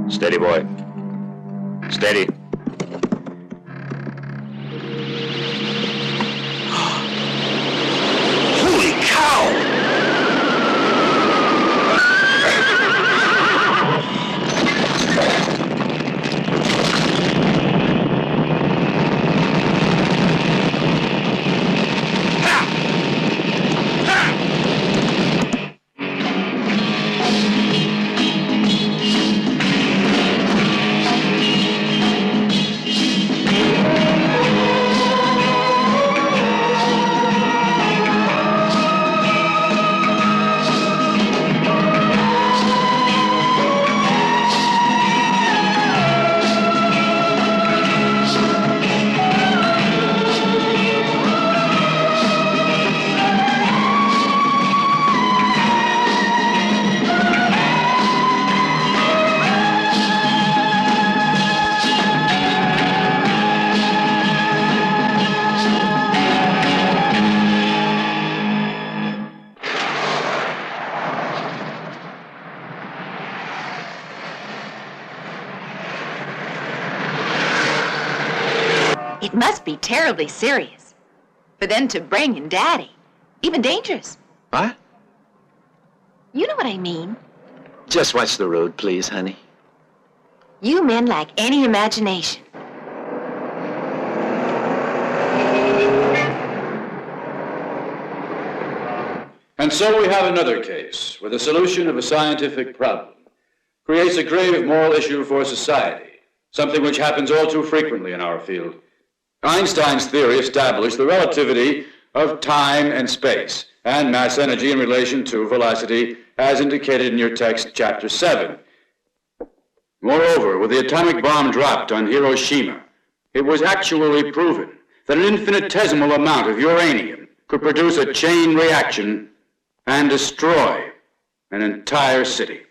Steady, boy. Steady. Holy cow! It must be terribly serious for them to bring in Daddy. Even dangerous. What? You know what I mean. Just watch the road, please, honey. You men lack any imagination. And so we have another case where the solution of a scientific problem creates a grave moral issue for society, something which happens all too frequently in our field. Einstein's theory established the relativity of time and space and mass energy in relation to velocity, as indicated in your text, chapter 7. Moreover, with the atomic bomb dropped on Hiroshima, it was actually proven that an infinitesimal amount of uranium could produce a chain reaction and destroy an entire city.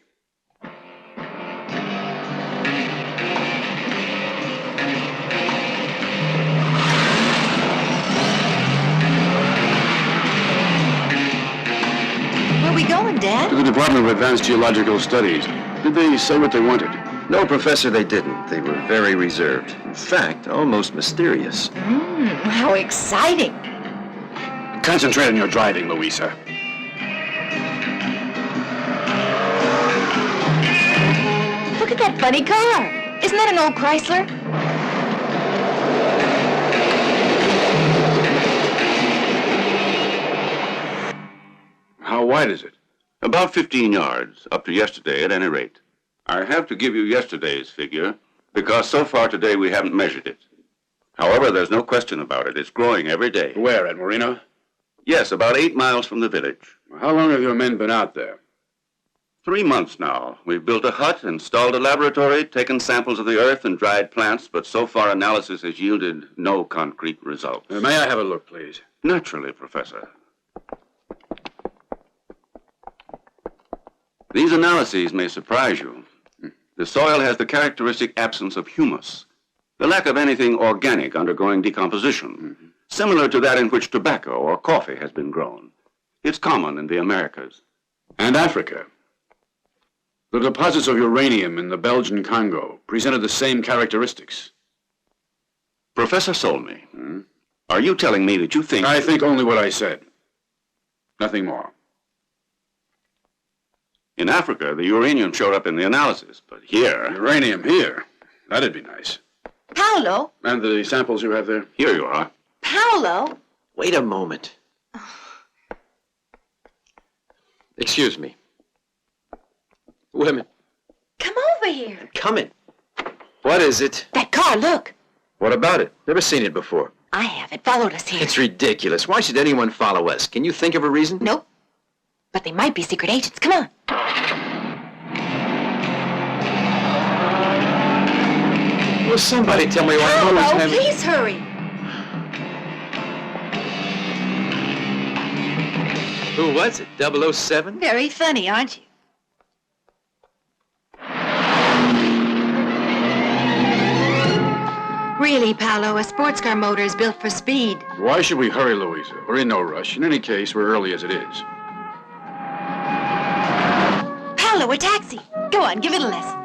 Where are we going, Dad? To the Department of Advanced Geological Studies. Did they say what they wanted? No, Professor, they didn't. They were very reserved. In fact, almost mysterious. How exciting. Concentrate on your driving, Louisa. Look at that funny car. Isn't that an old Chrysler? How wide is it? About 15 yards, up to yesterday at any rate. I have to give you yesterday's figure, because so far today we haven't measured it. However, there's no question about it. It's growing every day. Where, at Marino? Yes, about 8 miles from the village. How long have your men been out there? 3 months now. We've built a hut, installed a laboratory, taken samples of the earth and dried plants, but so far analysis has yielded no concrete results. May I have a look, please? Naturally, Professor. These analyses may surprise you. The soil has the characteristic absence of humus, the lack of anything organic undergoing decomposition, similar to that in which tobacco or coffee has been grown. It's common in the Americas. And Africa. The deposits of uranium in the Belgian Congo presented the same characteristics. Professor Solmy, are you telling me that you think... I think only what I said. Nothing more. In Africa, the uranium showed up in the analysis, but here... Uranium here? That'd be nice. Paolo? And the samples you have there? Here you are. Paolo? Wait a moment. Excuse me. Women. Come over here. Coming. What is it? That car, look. What about it? Never seen it before. I have. It followed us here. It's ridiculous. Why should anyone follow us? Can you think of a reason? Nope. But they might be secret agents. Come on. Will somebody tell me why I'm always Paolo, having... please hurry. Who was it, 007? Very funny, aren't you? Really, Paolo, a sports car motor is built for speed. Why should we hurry, Louisa? We're in no rush. In any case, we're early as it is. Paolo, a taxi. Go on, give it a lesson.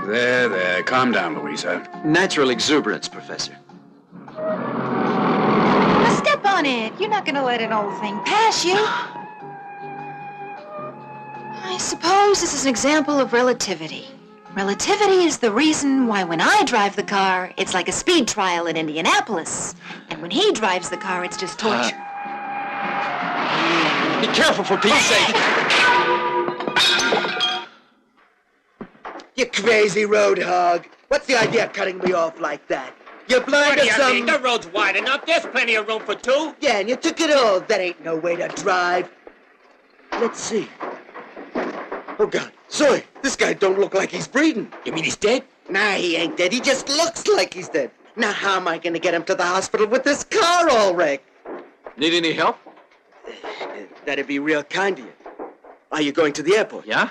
There. Calm down, Louisa. Natural exuberance, Professor. Now step on it. You're not going to let an old thing pass you. I suppose this is an example of relativity. Relativity is the reason why when I drive the car, it's like a speed trial in Indianapolis. And when he drives the car, it's just torture. Be careful, for Pete's sake. You crazy road hog. What's the idea of cutting me off like that? You're blind What or do you something? mean? The road's wide enough. There's plenty of room for two. Yeah, and you took it all. That ain't no way to drive. Let's see. Oh, God. Soy, this guy don't look like he's breathing. You mean he's dead? Nah, he ain't dead. He just looks like he's dead. Now, how am I gonna get him to the hospital with this car all wrecked? Need any help? That'd be real kind of you. Are you going to the airport? Yeah?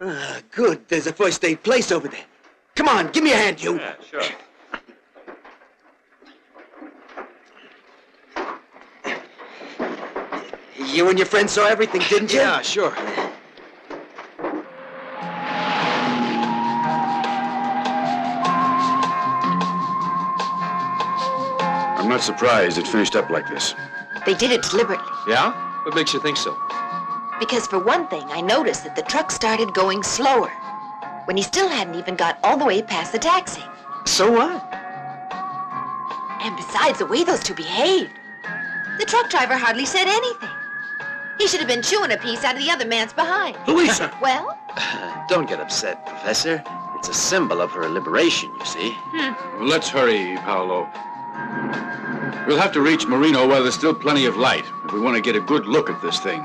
Ah, good. There's a first aid place over there. Come on, give me a hand, you. Yeah, sure. You and your friend saw everything, didn't you? Yeah, sure. I'm not surprised it finished up like this. They did it deliberately. Yeah? What makes you think so? Because for one thing, I noticed that the truck started going slower when he still hadn't even got all the way past the taxi. So what? And besides, the way those two behaved, the truck driver hardly said anything. He should have been chewing a piece out of the other man's behind. Louisa! Well? Don't get upset, Professor. It's a symbol of her liberation, you see. Well, let's hurry, Paolo. We'll have to reach Marino while there's still plenty of light, if we want to get a good look at this thing.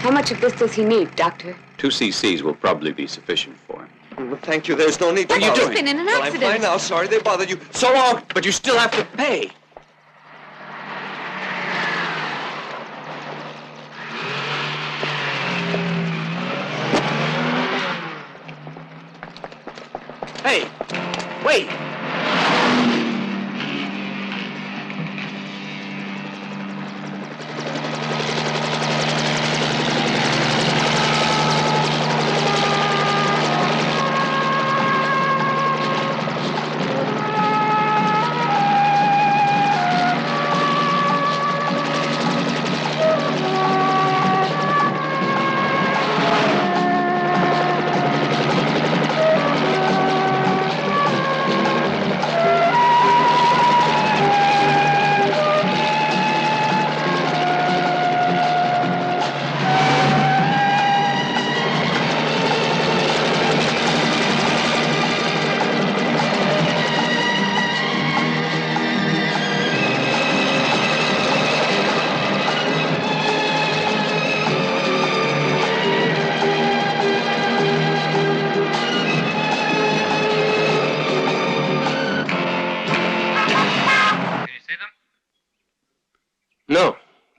How much of this does he need, Doctor? 2 cc's will probably be sufficient for him. Well, thank you. There's no need to But you've bother just me. been in an Well, I'm accident. fine now. Sorry they bothered you. So long. But you still have to pay. Hey, wait.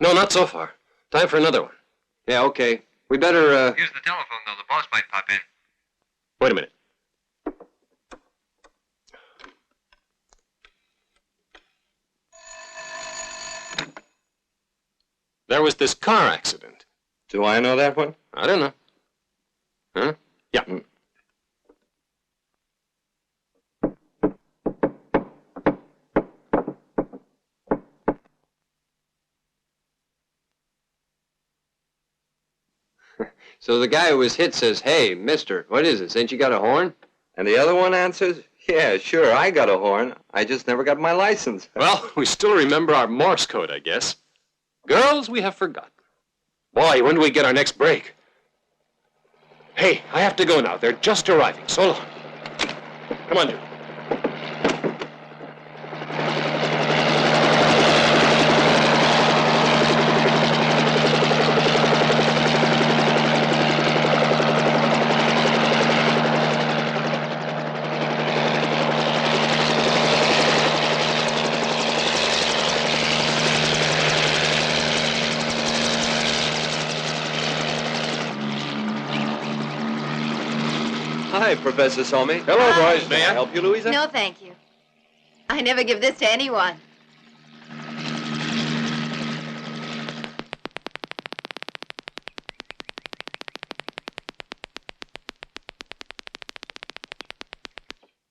No, not so far. Time for another one. Yeah, okay. We better, Use the telephone, though. The boss might pop in. Wait a minute. There was this car accident. Do I know that one? I don't know. Huh? Yeah. So the guy who was hit says, "Hey, mister, what is this? Ain't you got a horn?" And the other one answers, yeah, sure, I got a horn. I just never got my license. Well, we still remember our Morse code, I guess. Girls, we have forgotten. Boy, when do we get our next break? Hey, I have to go now. They're just arriving. So long. Come on, dude. Hi, Professor Somi. Hello, boys. May I help you, Louisa? No, thank you. I never give this to anyone.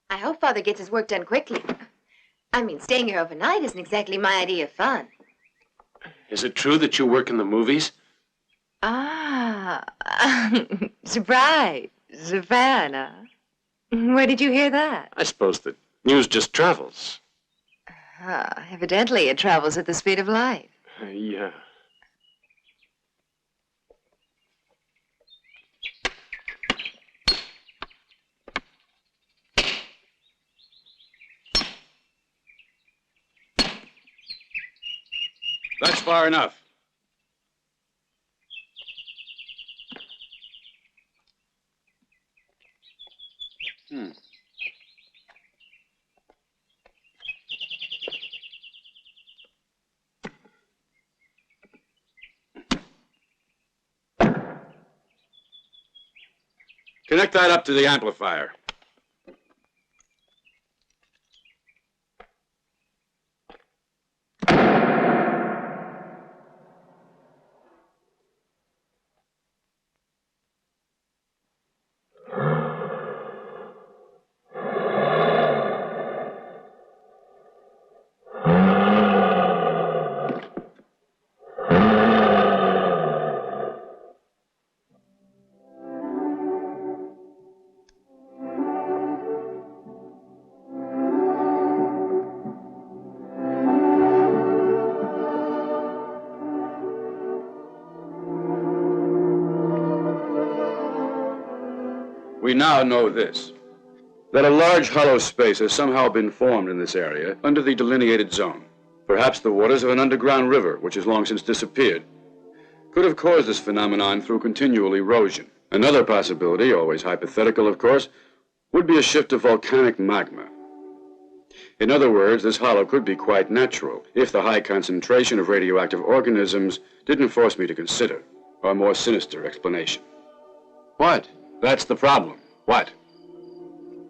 I hope Father gets his work done quickly. I mean, staying here overnight isn't exactly my idea of fun. Is it true that you work in the movies? Ah, surprise, Savannah. Where did you hear that? I suppose the news just travels. Evidently it travels at the speed of light. Yeah. That's far enough. Connect that up to the amplifier. We now know this, that a large hollow space has somehow been formed in this area under the delineated zone. Perhaps the waters of an underground river, which has long since disappeared, could have caused this phenomenon through continual erosion. Another possibility, always hypothetical of course, would be a shift of volcanic magma. In other words, this hollow could be quite natural if the high concentration of radioactive organisms didn't force me to consider a more sinister explanation. What? That's the problem. What?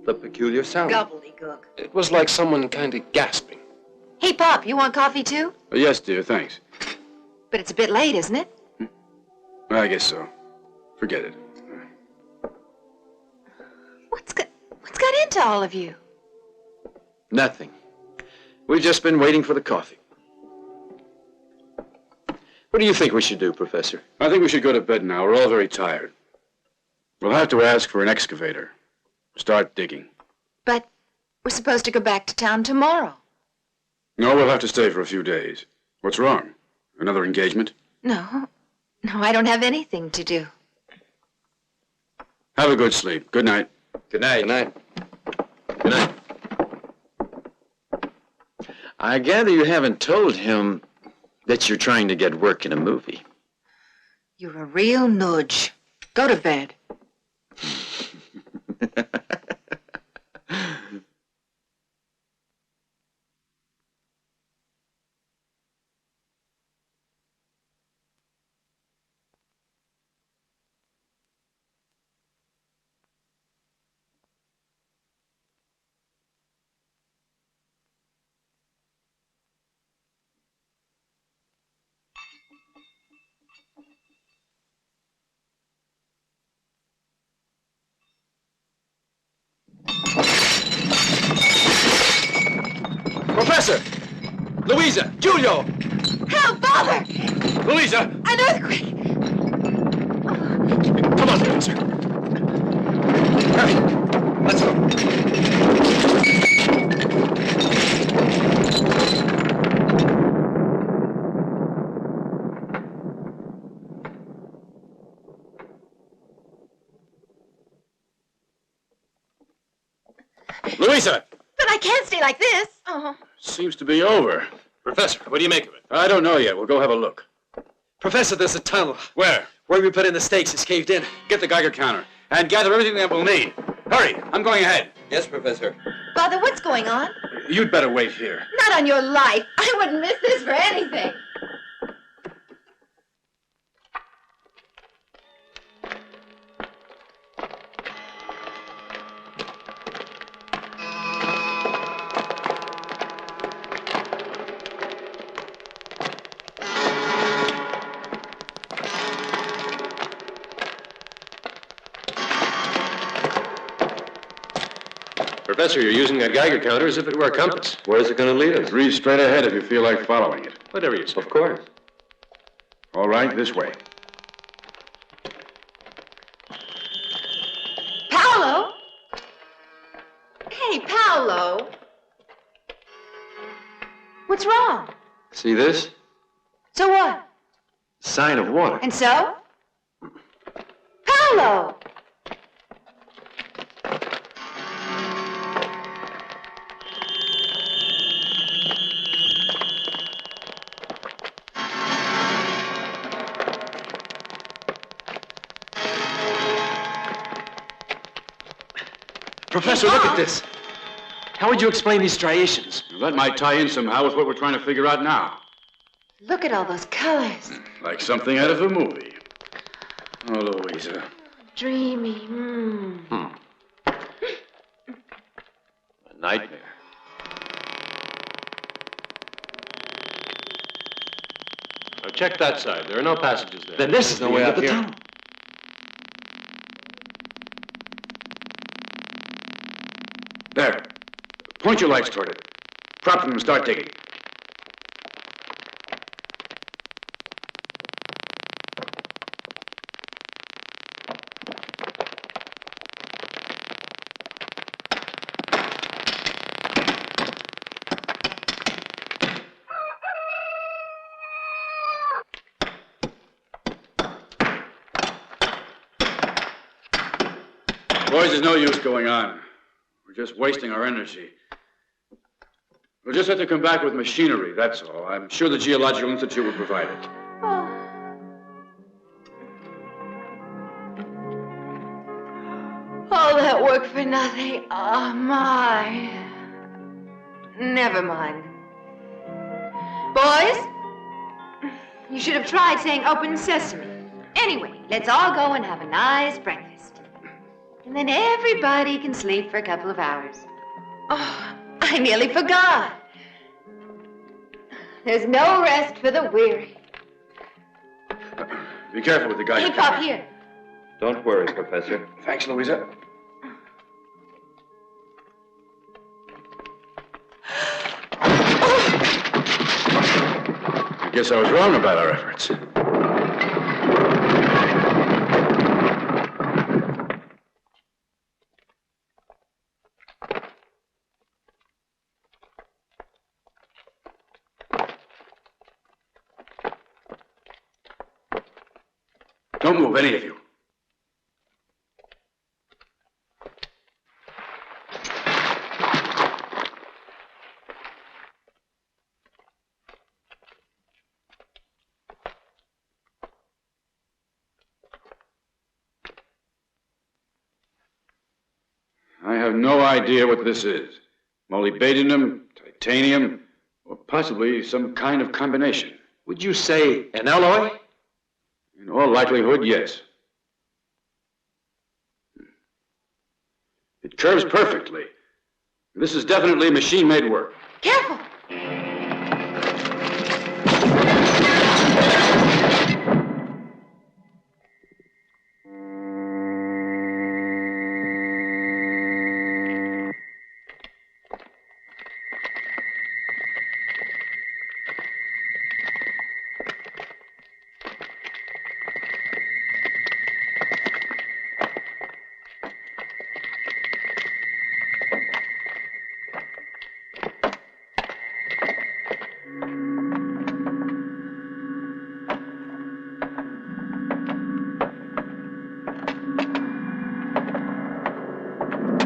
The peculiar sound. Gobbledygook. It was like someone kind of gasping. Hey, Pop, you want coffee too? Yes, dear, thanks. But it's a bit late, isn't it? I guess so. Forget it. What's got into all of you? Nothing. We've just been waiting for the coffee. What do you think we should do, Professor? I think we should go to bed now. We're all very tired. We'll have to ask for an excavator. Start digging. But we're supposed to go back to town tomorrow. No, we'll have to stay for a few days. What's wrong? Another engagement? No, I don't have anything to do. Have a good sleep. Good night. Good night. Good night. Good night. I gather you haven't told him that you're trying to get work in a movie. You're a real nudge. Go to bed. Professor! Louisa! Giulio! Help, Father! Louisa! An earthquake! Come on, Professor. Hurry! Let's go. Louisa! But I can't stay like this. Oh. Seems to be over. Professor, what do you make of it? I don't know yet. We'll go have a look. Professor, there's a tunnel. Where? Where we put in the stakes is caved in. Get the Geiger counter and gather everything that we'll need. Hurry! I'm going ahead. Yes, Professor. Father, what's going on? You'd better wait here. Not on your life. I wouldn't miss this for anything. Professor, you're using that Geiger counter as if it were a compass. Where's it going to lead us? Read straight ahead if you feel like following it. Whatever you say. Of course. All right, this way. Paolo? Hey, Paolo. What's wrong? See this? So what? Sign of water. And so? Paolo! Professor, look at this. How would you explain these striations? That might tie in somehow with what we're trying to figure out now. Look at all those colors. Like something out of a movie. Oh, Louisa. Dreamy. A nightmare. Now check that side. There are no passages there. Then this is the way out of the tunnel. There. Point your lights toward it. Prop them and start digging. Boys, there's no use going on. We're just wasting our energy. We'll just have to come back with machinery, that's all. I'm sure the Geological Institute will provide it. All that work for nothing. Oh, my. Never mind. Boys, you should have tried saying open sesame. Anyway, let's all go and have a nice breakfast. And then everybody can sleep for a couple of hours. Oh, I nearly forgot. There's no rest for the weary. Be careful with the guy. Hey, Pop, here. Don't worry, Professor. Thanks, Louisa. I guess I was wrong about our efforts. Don't move, any of you. I have no idea what this is. Molybdenum, titanium, or possibly some kind of combination. Would you say an alloy? In all likelihood, yes. It curves perfectly. This is definitely machine-made work. Careful.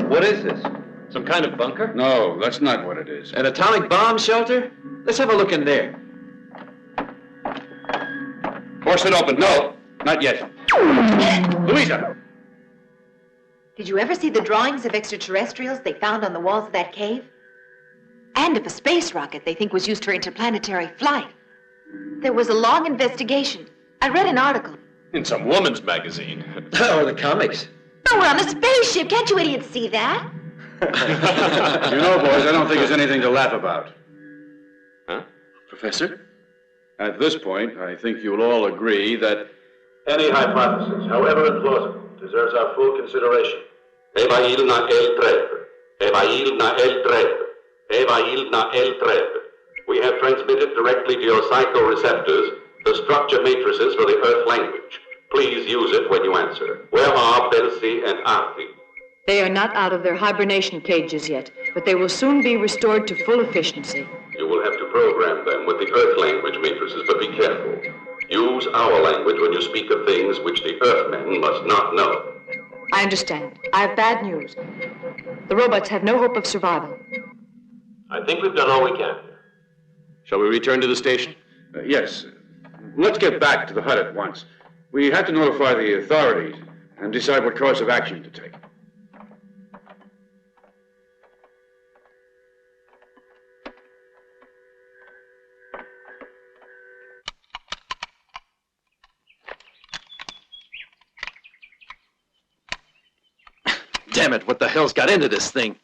What is this? Some kind of bunker? No, that's not what it is. An atomic bomb shelter? Let's have a look in there. Force it open. No, not yet. Louisa! Did you ever see the drawings of extraterrestrials they found on the walls of that cave? And of a space rocket they think was used for interplanetary flight. There was a long investigation. I read an article. In some woman's magazine. Or the comics. Oh, we're on a spaceship. Can't you idiots see that? You know, boys, I don't think there's anything to laugh about. Huh? Professor? At this point, I think you'll all agree that any hypothesis, however implausible, deserves our full consideration. Eva Ilna el 3. Evailna el Treb. Evailna el Treb. We have transmitted directly to your psychoreceptors the structure matrices for the Earth language. Please use it when you answer. Where are Belsi and Arti? They are not out of their hibernation cages yet, but they will soon be restored to full efficiency. You will have to program them with the Earth language matrices, but be careful. Use our language when you speak of things which the Earthmen must not know. I understand. I have bad news. The robots have no hope of survival. I think we've done all we can. Shall we return to the station? Yes. Let's get back to the hut at once. We have to notify the authorities and decide what course of action to take. Damn it, what the hell's got into this thing?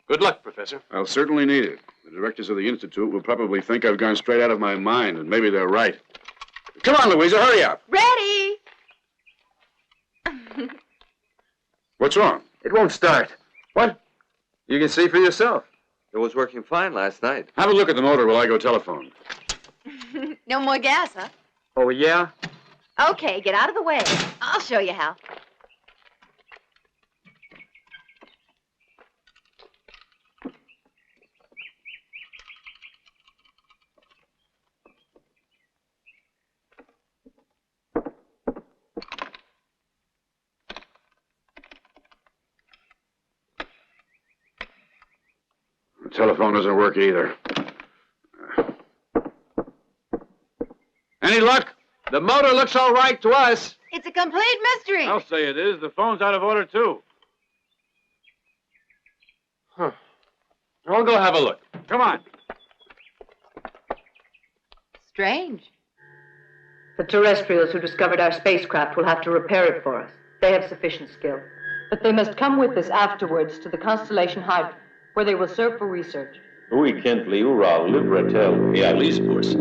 Good luck, Professor. I'll certainly need it. The directors of the Institute will probably think I've gone straight out of my mind, and maybe they're right. Come on, Louisa, hurry up. Ready! What's wrong? It won't start. What? You can see for yourself. It was working fine last night. Have a look at the motor while I go telephone. No more gas, huh? Oh, yeah? Okay, get out of the way. I'll show you how. The telephone doesn't work either. Any luck? The motor looks all right to us. It's a complete mystery. I'll say it is. The phone's out of order, too. Huh. I'll go have a look. Come on. Strange. The terrestrials who discovered our spacecraft will have to repair it for us. They have sufficient skill. But they must come with us afterwards to the constellation Hydra, where they will serve for research. Oriental, Livretel, et Alispus.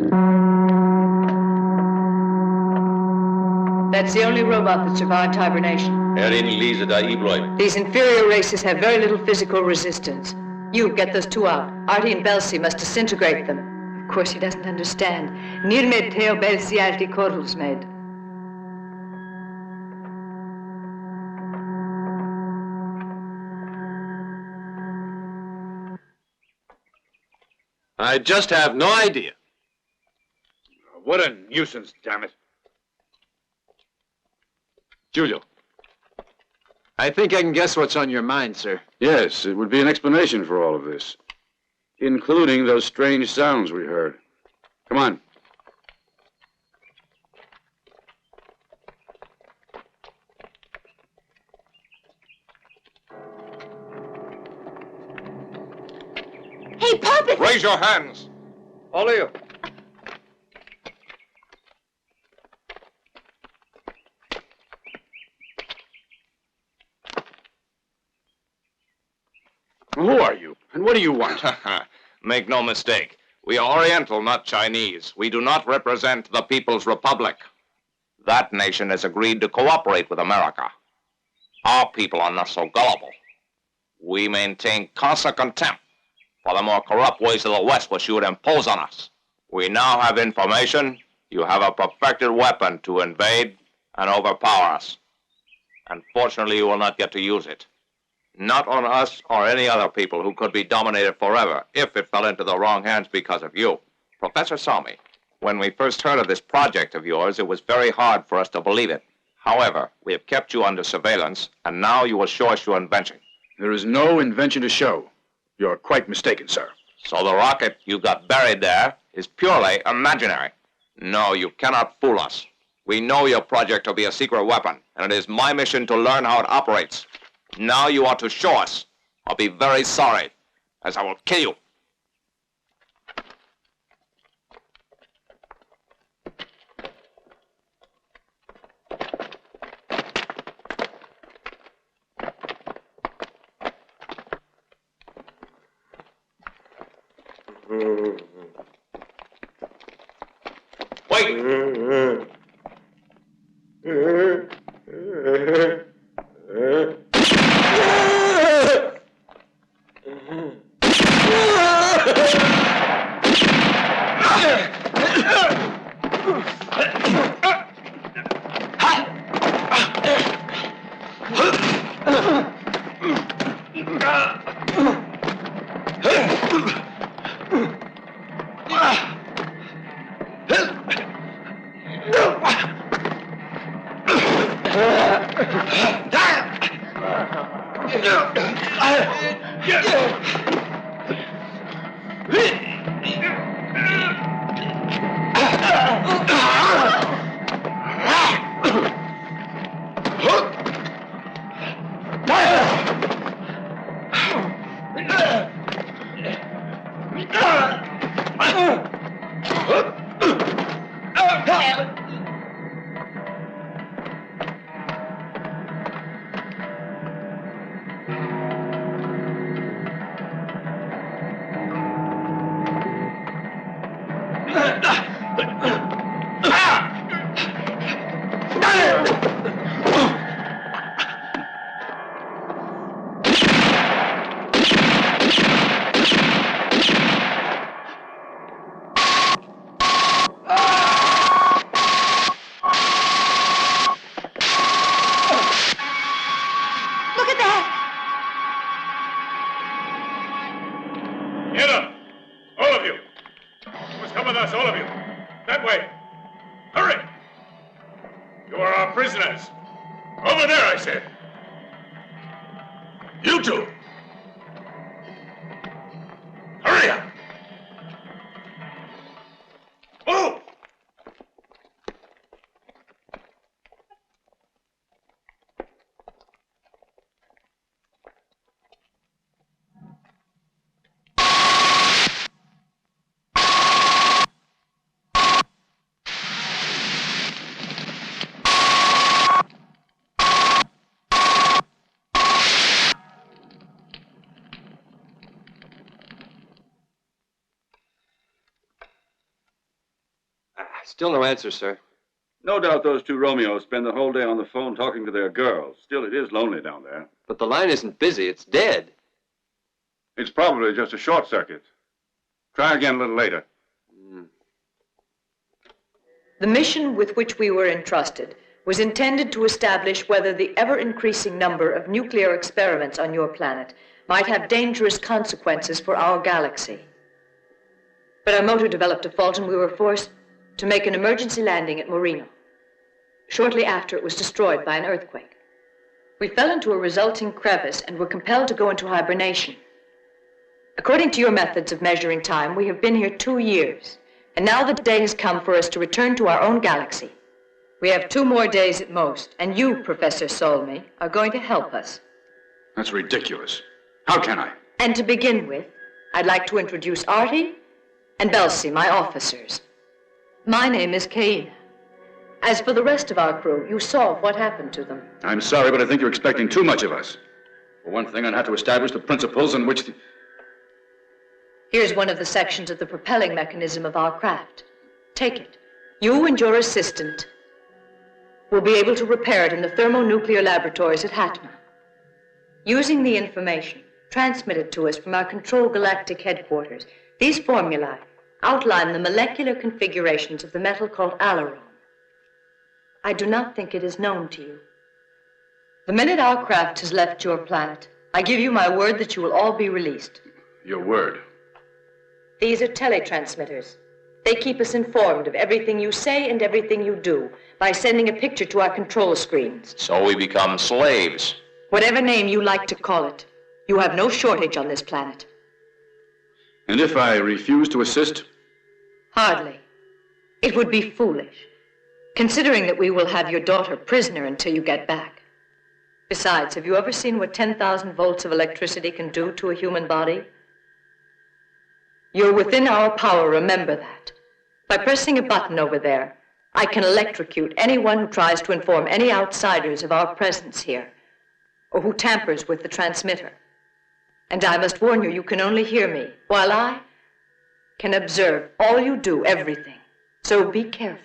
That's the only robot that survived hibernation. Erin Lisa da Ibloid. These inferior races have very little physical resistance. You get those two out. Artie and Belsi must disintegrate them. Of course, he doesn't understand. Nirmed Theo Belsi Arti Korlsmed. I just have no idea. What a nuisance, damn it. Giulio. I think I can guess what's on your mind, sir. Yes, it would be an explanation for all of this, including those strange sounds we heard. Come on. Hey, Puppet! Raise your hands. All of you. Who are you? And what do you want? Make no mistake. We are Oriental, not Chinese. We do not represent the People's Republic. That nation has agreed to cooperate with America. Our people are not so gullible. We maintain constant contempt for the more corrupt ways of the West which you would impose on us. We now have information. You have a perfected weapon to invade and overpower us. Unfortunately, you will not get to use it. Not on us or any other people who could be dominated forever if it fell into the wrong hands because of you. Professor Salmi, when we first heard of this project of yours, it was very hard for us to believe it. However, we have kept you under surveillance, and now you will show us your invention. There is no invention to show. You're quite mistaken, sir. So the rocket you got buried there is purely imaginary. No, you cannot fool us. We know your project to be a secret weapon, and it is my mission to learn how it operates. Now you are to show us. I'll be very sorry, as I will kill you. Wait! Still no answer, sir. No doubt those two Romeos spend the whole day on the phone talking to their girls. Still, it is lonely down there. But the line isn't busy. It's dead. It's probably just a short circuit. Try again a little later. The mission with which we were entrusted was intended to establish whether the ever-increasing number of nuclear experiments on your planet might have dangerous consequences for our galaxy. But our motor developed a fault and we were forced to make an emergency landing at Moreno. Shortly after, it was destroyed by an earthquake. We fell into a resulting crevice and were compelled to go into hibernation. According to your methods of measuring time, we have been here 2 years, and now the day has come for us to return to our own galaxy. We have 2 more days at most, and you, Professor Solmy, are going to help us. That's ridiculous. How can I? And to begin with, I'd like to introduce Artie and Belsi, my officers. My name is Cain. As for the rest of our crew, you saw what happened to them. I'm sorry, but I think you're expecting too much of us. For one thing, I'd have to establish the principles on which the... Here's one of the sections of the propelling mechanism of our craft. Take it. You and your assistant will be able to repair it in the thermonuclear laboratories at Hatma. Using the information transmitted to us from our Control Galactic headquarters, these formulae outline the molecular configurations of the metal called alaron. I do not think it is known to you. The minute our craft has left your planet, I give you my word that you will all be released. Your word. These are teletransmitters. They keep us informed of everything you say and everything you do by sending a picture to our control screens. So we become slaves. Whatever name you like to call it, you have no shortage on this planet. And if I refuse to assist? Hardly. It would be foolish, considering that we will have your daughter prisoner until you get back. Besides, have you ever seen what 10,000 volts of electricity can do to a human body? You're within our power, remember that. By pressing a button over there, I can electrocute anyone who tries to inform any outsiders of our presence here, or who tampers with the transmitter. And I must warn you, you can only hear me, while I can observe all you do, everything. So be careful.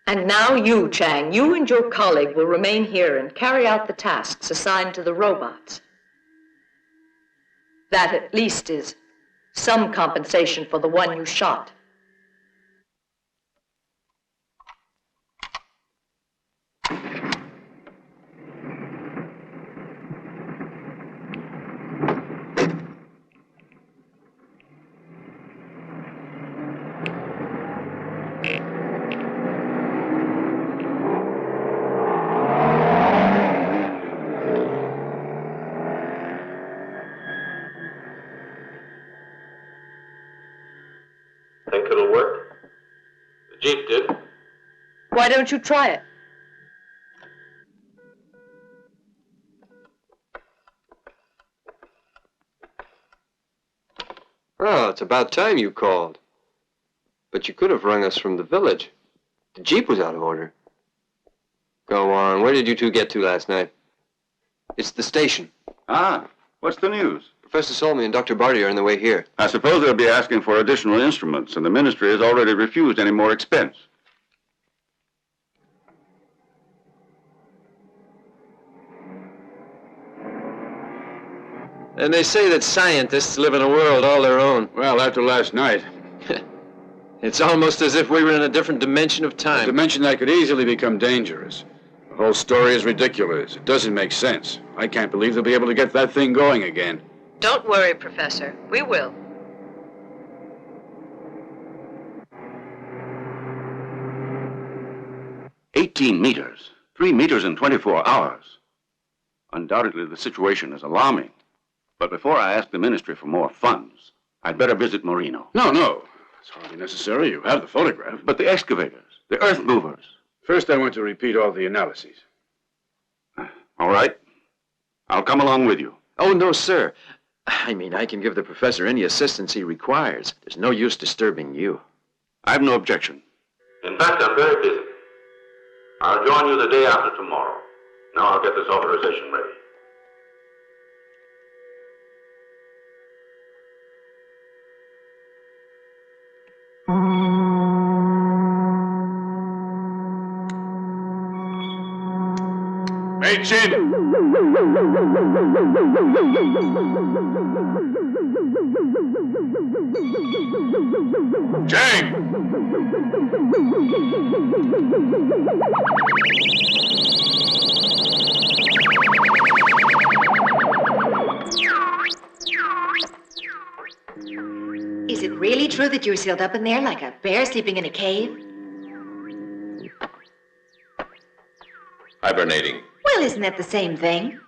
And now you, Chang, you and your colleague will remain here and carry out the tasks assigned to the robots. That at least is some compensation for the one you shot. Jeep did. Why don't you try it? Oh, it's about time you called. But you could have rung us from the village. The Jeep was out of order. Go on, where did you two get to last night? It's the station. Ah, what's the news? Professor Solmy and Dr. Barty are on the way here. I suppose they'll be asking for additional instruments, and the ministry has already refused any more expense. And they say that scientists live in a world all their own. Well, after last night. It's almost as if we were in a different dimension of A time. dimension that could easily become dangerous. The whole story is ridiculous. It doesn't make sense. I can't believe they'll be able to get that thing going again. Don't worry, Professor. We will. "18 meters. 3 meters in 24 hours. Undoubtedly, the situation is alarming. But before I ask the ministry for more funds, I'd better visit Marino. No. It's hardly necessary. You have the photograph. But the excavators, the earth movers. First, I want to repeat all the analyses. All right. I'll come along with you. Oh, no, sir. I mean, I can give the professor any assistance he requires. There's no use disturbing you. I have no objection. In fact, I'm very busy. I'll join you the day after tomorrow. Now I'll get this authorization ready. Hey, Chin! Jang! Is it really true that you're sealed up in there like a bear sleeping in a cave? Hibernating. Well, isn't that the same thing?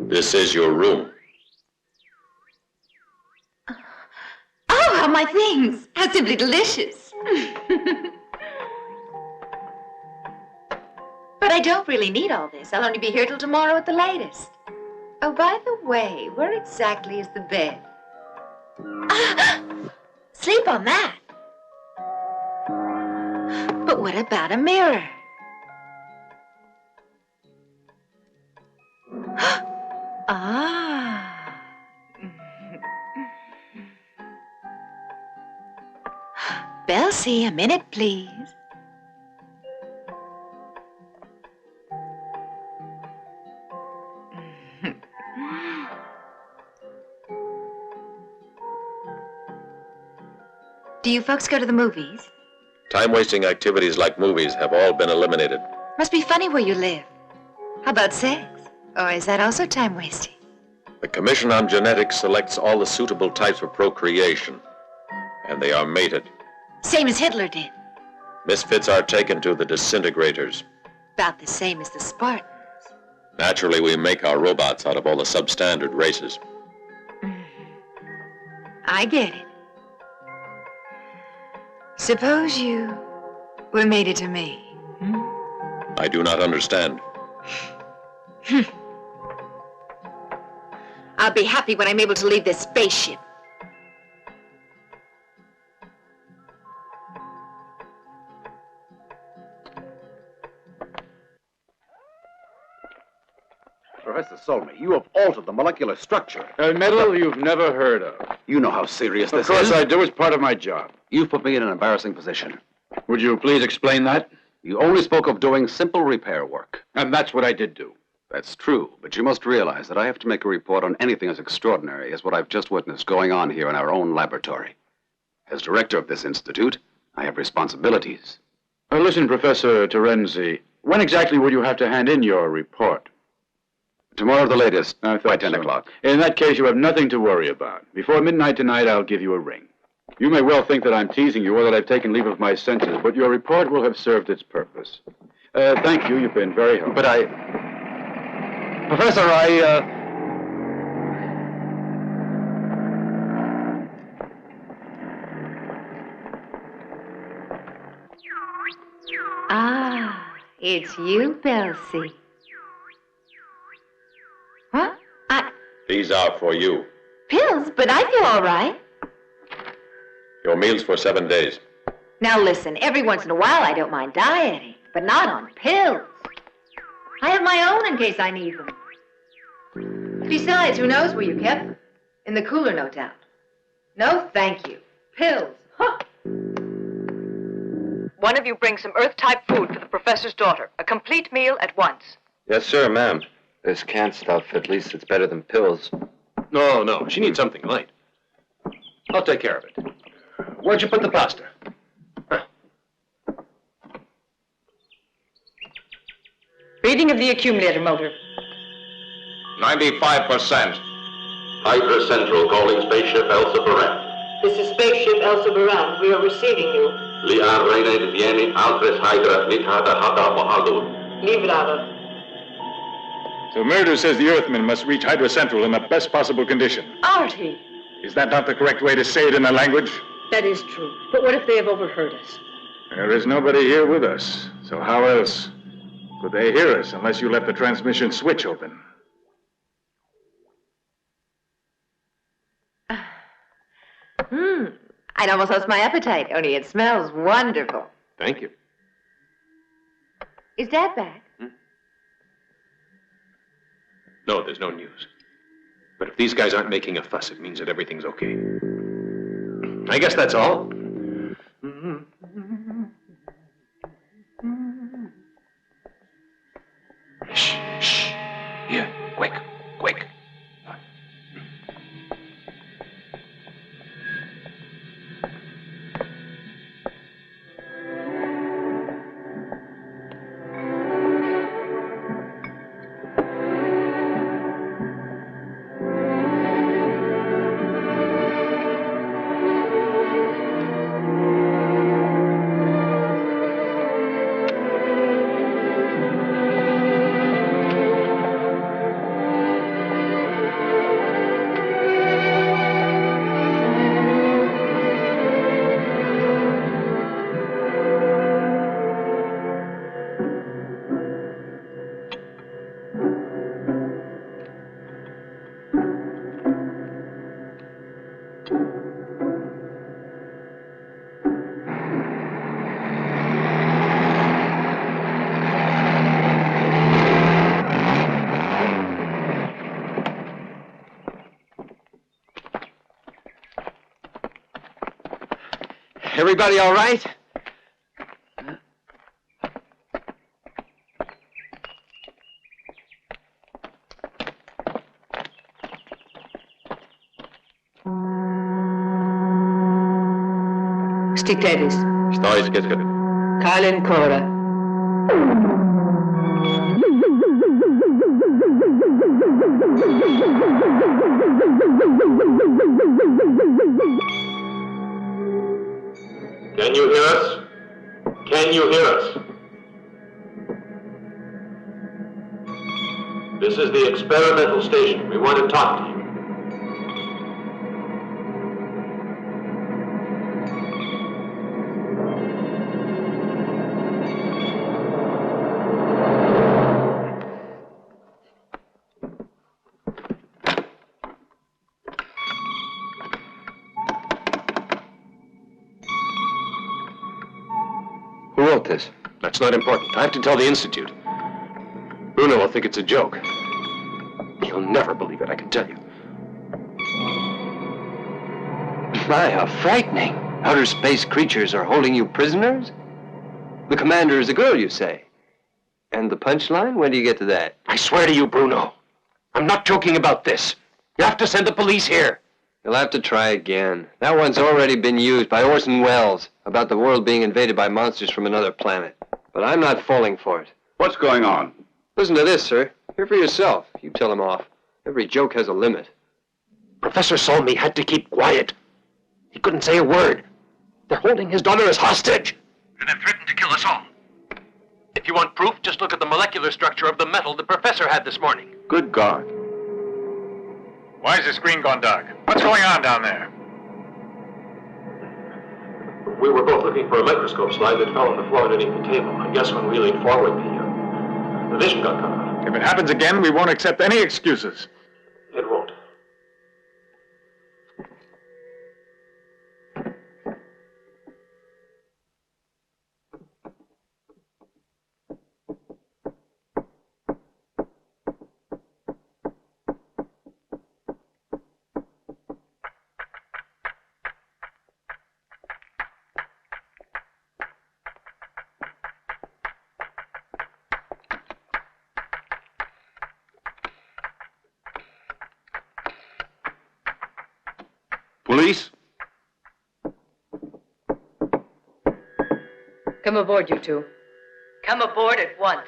This is your room. Oh, how my things! How simply delicious! But I don't really need all this. I'll only be here till tomorrow at the latest. Oh, by the way, where exactly is the bed? Sleep on that. But what about a mirror? Ah. Belsie, a minute, please. Do you folks go to the movies? Time-wasting activities like movies have all been eliminated. Must be funny where you live. How about sex? Or is that also time-wasting? The Commission on Genetics selects all the suitable types for procreation, and they are mated. Same as Hitler did. Misfits are taken to the disintegrators. About the same as the Spartans. Naturally, we make our robots out of all the substandard races. I get it. Suppose you were mated to me. I do not understand. I'll be happy when I'm able to leave this spaceship. Professor Solmy, you have altered the molecular structure. A metal you've never heard of. You know how serious this Of course is. I do. It's part of my job. You've put me in an embarrassing position. Would you please explain that? You only spoke of doing simple repair work. And that's what I did do. That's true, but you must realize that I have to make a report on anything as extraordinary as what I've just witnessed going on here in our own laboratory. As director of this institute, I have responsibilities. Listen, Professor Terenzi, when exactly will you have to hand in your report? Tomorrow the latest, by 10 so. o'clock. In that case, you have nothing to worry about. Before midnight tonight, I'll give you a ring. You may well think that I'm teasing you or that I've taken leave of my senses, but your report will have served its purpose. Thank you. You've been very helpful. But Professor, Ah, it's you, Belsie. What? These are for you. Pills, but I feel all right. Your meals for 7 days. Now listen, every once in a while I don't mind dieting, but not on pills. I have my own in case I need them. Besides, who knows where you kept them? In the cooler, no doubt. No, thank you. Pills. Huh. One of you bring some Earth-type food for the professor's daughter. A complete meal at once. Yes, sir, ma'am. This canned stuff, at least it's better than pills. No, she needs something light. I'll take care of it. Where'd you put the pasta? Reading of the accumulator motor. 95%. Hydra Central calling spaceship Elsa Baran. This is spaceship Elsa Baran. We are receiving you. Liar Reine Vieni Altres Hydra Nithada Hada Mahaldun. Livrava. So Murder says the Earthmen must reach Hydra Central in the best possible condition. Artie. Is that not the correct way to say it in the language? That is true. But what if they have overheard us? There is nobody here with us, so how else could they hear us unless you left the transmission switch open? I'd almost lost my appetite, only it smells wonderful. Thank you. Is Dad back? No, there's no news. But if these guys aren't making a fuss, it means that everything's okay. I guess that's all. Shh. Here, quick. Everybody all right? Stick Davis. Stories get good. Kylan Cora. Can you hear us? Can you hear us? This is the experimental station. We want to talk to you. Who wrote this? That's not important. I have to tell the Institute. Bruno will think it's a joke. He'll never believe it, I can tell you. My, how frightening. Outer space creatures are holding you prisoners? The commander is a girl, you say? And the punchline? When do you get to that? I swear to you, Bruno, I'm not joking about this. You have to send the police here. You'll have to try again. That one's already been used by Orson Welles about the world being invaded by monsters from another planet. But I'm not falling for it. What's going on? Listen to this, sir. Hear for yourself. You tell him off. Every joke has a limit. Professor Solmy had to keep quiet. He couldn't say a word. They're holding his daughter as hostage. And they've threatened to kill us all. If you want proof, just look at the molecular structure of the metal the professor had this morning. Good God. Why has the screen gone dark? What's going on down there? We were both looking for a microscope slide that fell on the floor underneath the table. I guess when we leaned forward, the vision got cut off. If it happens again, we won't accept any excuses. It won't. Police? Come aboard, you two. Come aboard at once.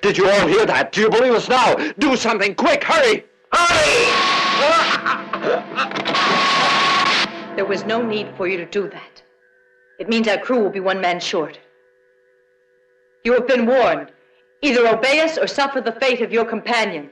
Did you all hear that? Do you believe us now? Do something quick, hurry! There was no need for you to do that. It means our crew will be one man short. You have been warned. Either obey us or suffer the fate of your companion.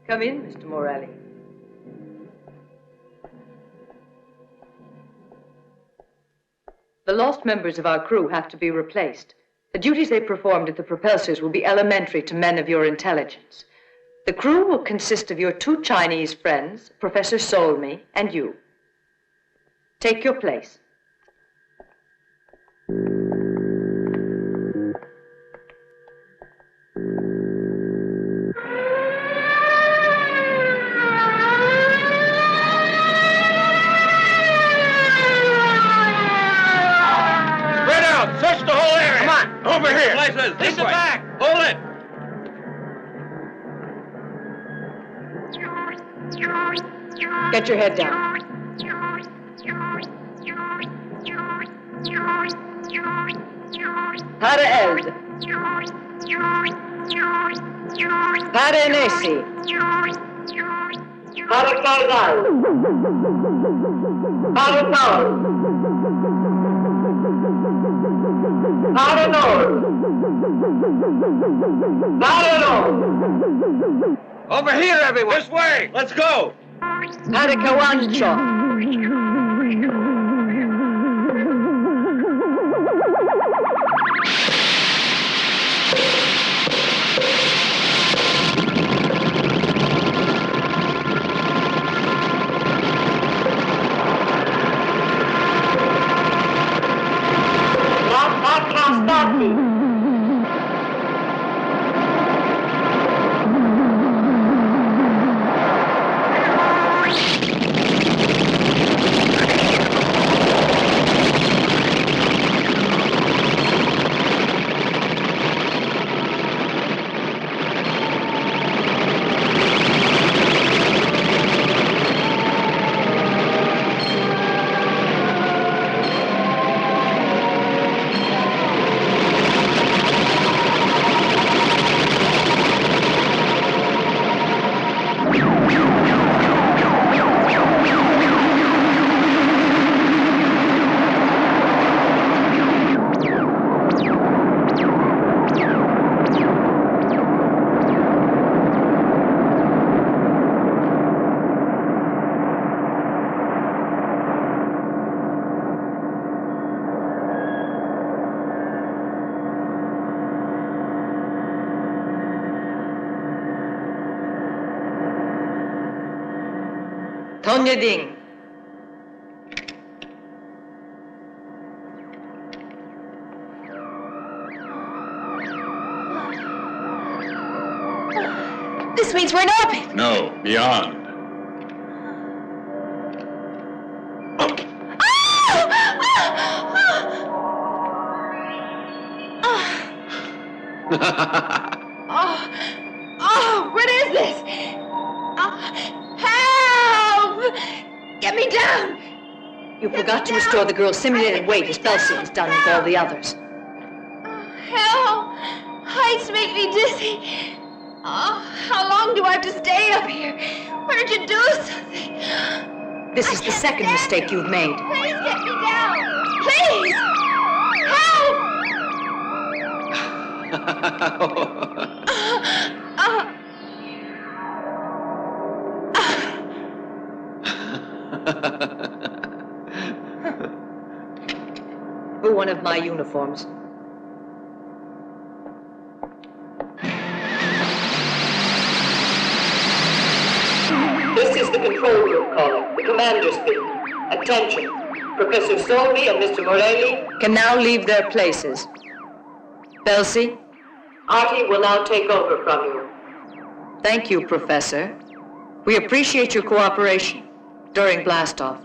Come in, Mr. Morelli. The lost members of our crew have to be replaced. The duties they performed at the propulsors will be elementary to men of your intelligence. The crew will consist of your 2 Chinese friends, Professor Solmy, and you. Take your place. Search the whole area. Come on, over here. Places. This way. Back. Hold it. Get your head down. Para eld. Para enesi. Para cargal. Para tal. Para north. Para north. Over here, everyone. This way. Let's go. Para Cawancho. Tonya Ding. This means we're in orbit. No, beyond. What is this? Help! Get me down! You forgot to restore the girl's simulated weight as Belsi has done with all the others. Help! Heights make me dizzy. How long do I have to stay up here? Why don't you do something? This is the second mistake you've made. Please get me down! Please! Help! For one of my uniforms. This is the control room calling, the commander speaking. Attention. Professor Solvi and Mr. Morelli can now leave their places. Belsi, Artie will now take over from you. Thank you, Professor. We appreciate your cooperation during Blastoff.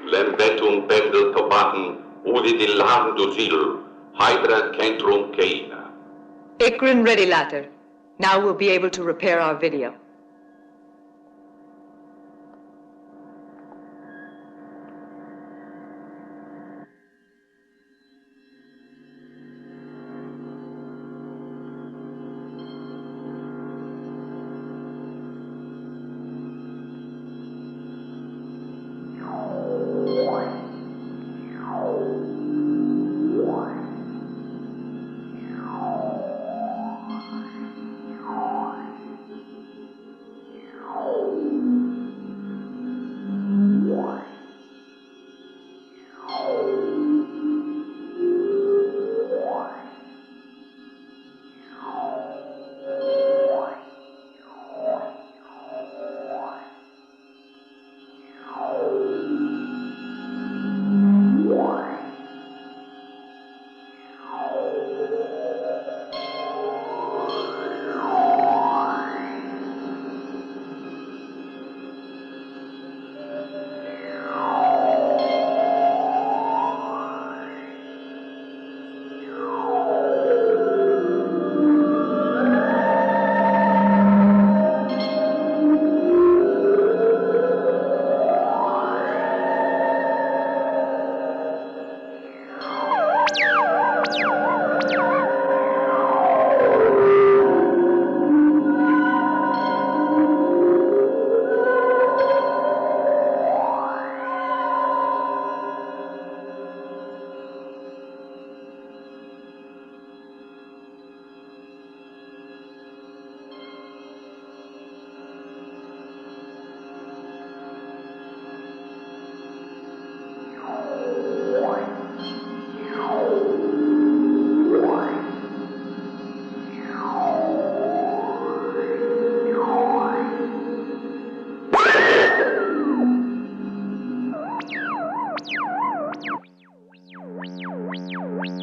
Lembetum pendel tobaten, udidilam duzil, Hydra centrum keina. Ikrin ready, latter. Now we'll be able to repair our video.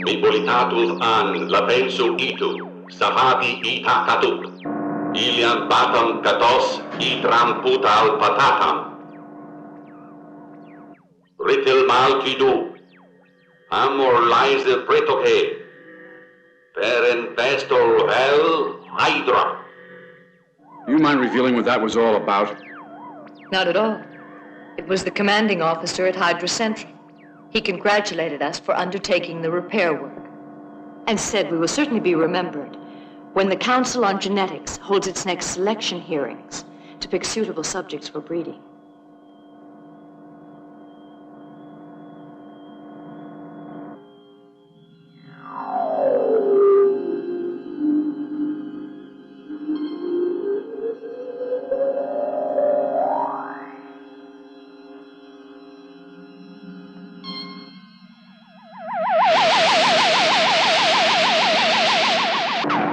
Ipolitatus an lapensu itu, sahabi ita katut. Ilian batam katos, itram putal patatam. Ritil maltidu, amor lies the pretoke. Per investor hell, Hydra. You mind revealing what that was all about? Not at all. It was the commanding officer at Hydra Central. He congratulated us for undertaking the repair work and said we will certainly be remembered when the Council on Genetics holds its next selection hearings to pick suitable subjects for breeding.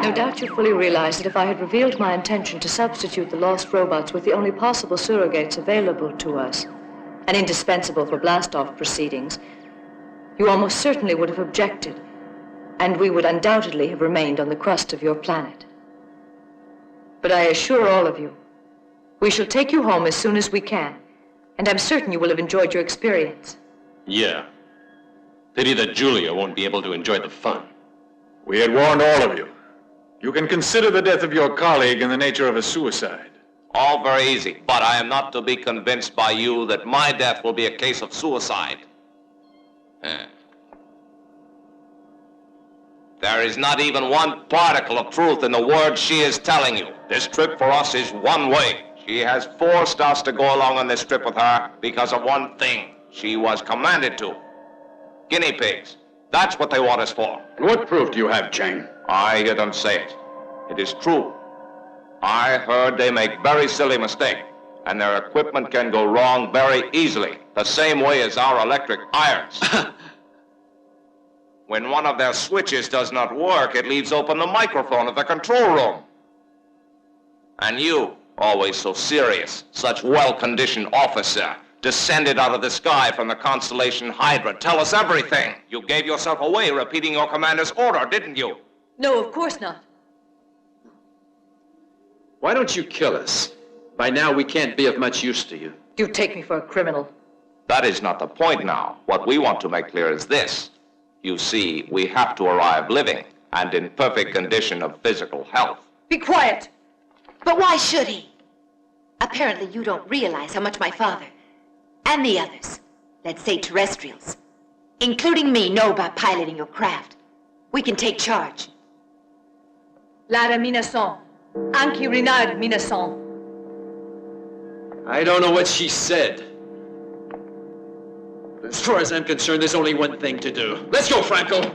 No doubt you fully realize that if I had revealed my intention to substitute the lost robots with the only possible surrogates available to us, and indispensable for Blastoff proceedings, you almost certainly would have objected, and we would undoubtedly have remained on the crust of your planet. But I assure all of you, we shall take you home as soon as we can, and I'm certain you will have enjoyed your experience. Yeah. Pity that Julia won't be able to enjoy the fun. We had warned all of you. You can consider the death of your colleague in the nature of a suicide. All very easy, but I am not to be convinced by you that my death will be a case of suicide. There is not even one particle of truth in the words she is telling you. This trip for us is one way. She has forced us to go along on this trip with her because of one thing she was commanded to. Guinea pigs. That's what they want us for. What proof do you have, Chang? I hear them say it. It is true. I heard they make very silly mistakes, and their equipment can go wrong very easily, the same way as our electric irons. When one of their switches does not work, it leaves open the microphone of the control room. And you, always so serious, such well-conditioned officer, descended out of the sky from the constellation Hydra. Tell us everything. You gave yourself away repeating your commander's order, didn't you? No, of course not. Why don't you kill us? By now, we can't be of much use to you. You take me for a criminal. That is not the point now. What we want to make clear is this. You see, we have to arrive living and in perfect condition of physical health. Be quiet! But why should he? Apparently you don't realize how much my father and the others, let's say terrestrials, including me, know about piloting your craft. We can take charge. Lara Minason. Anki Renard Minason. I don't know what she said. As far as I'm concerned, there's only one thing to do. Let's go, Franco!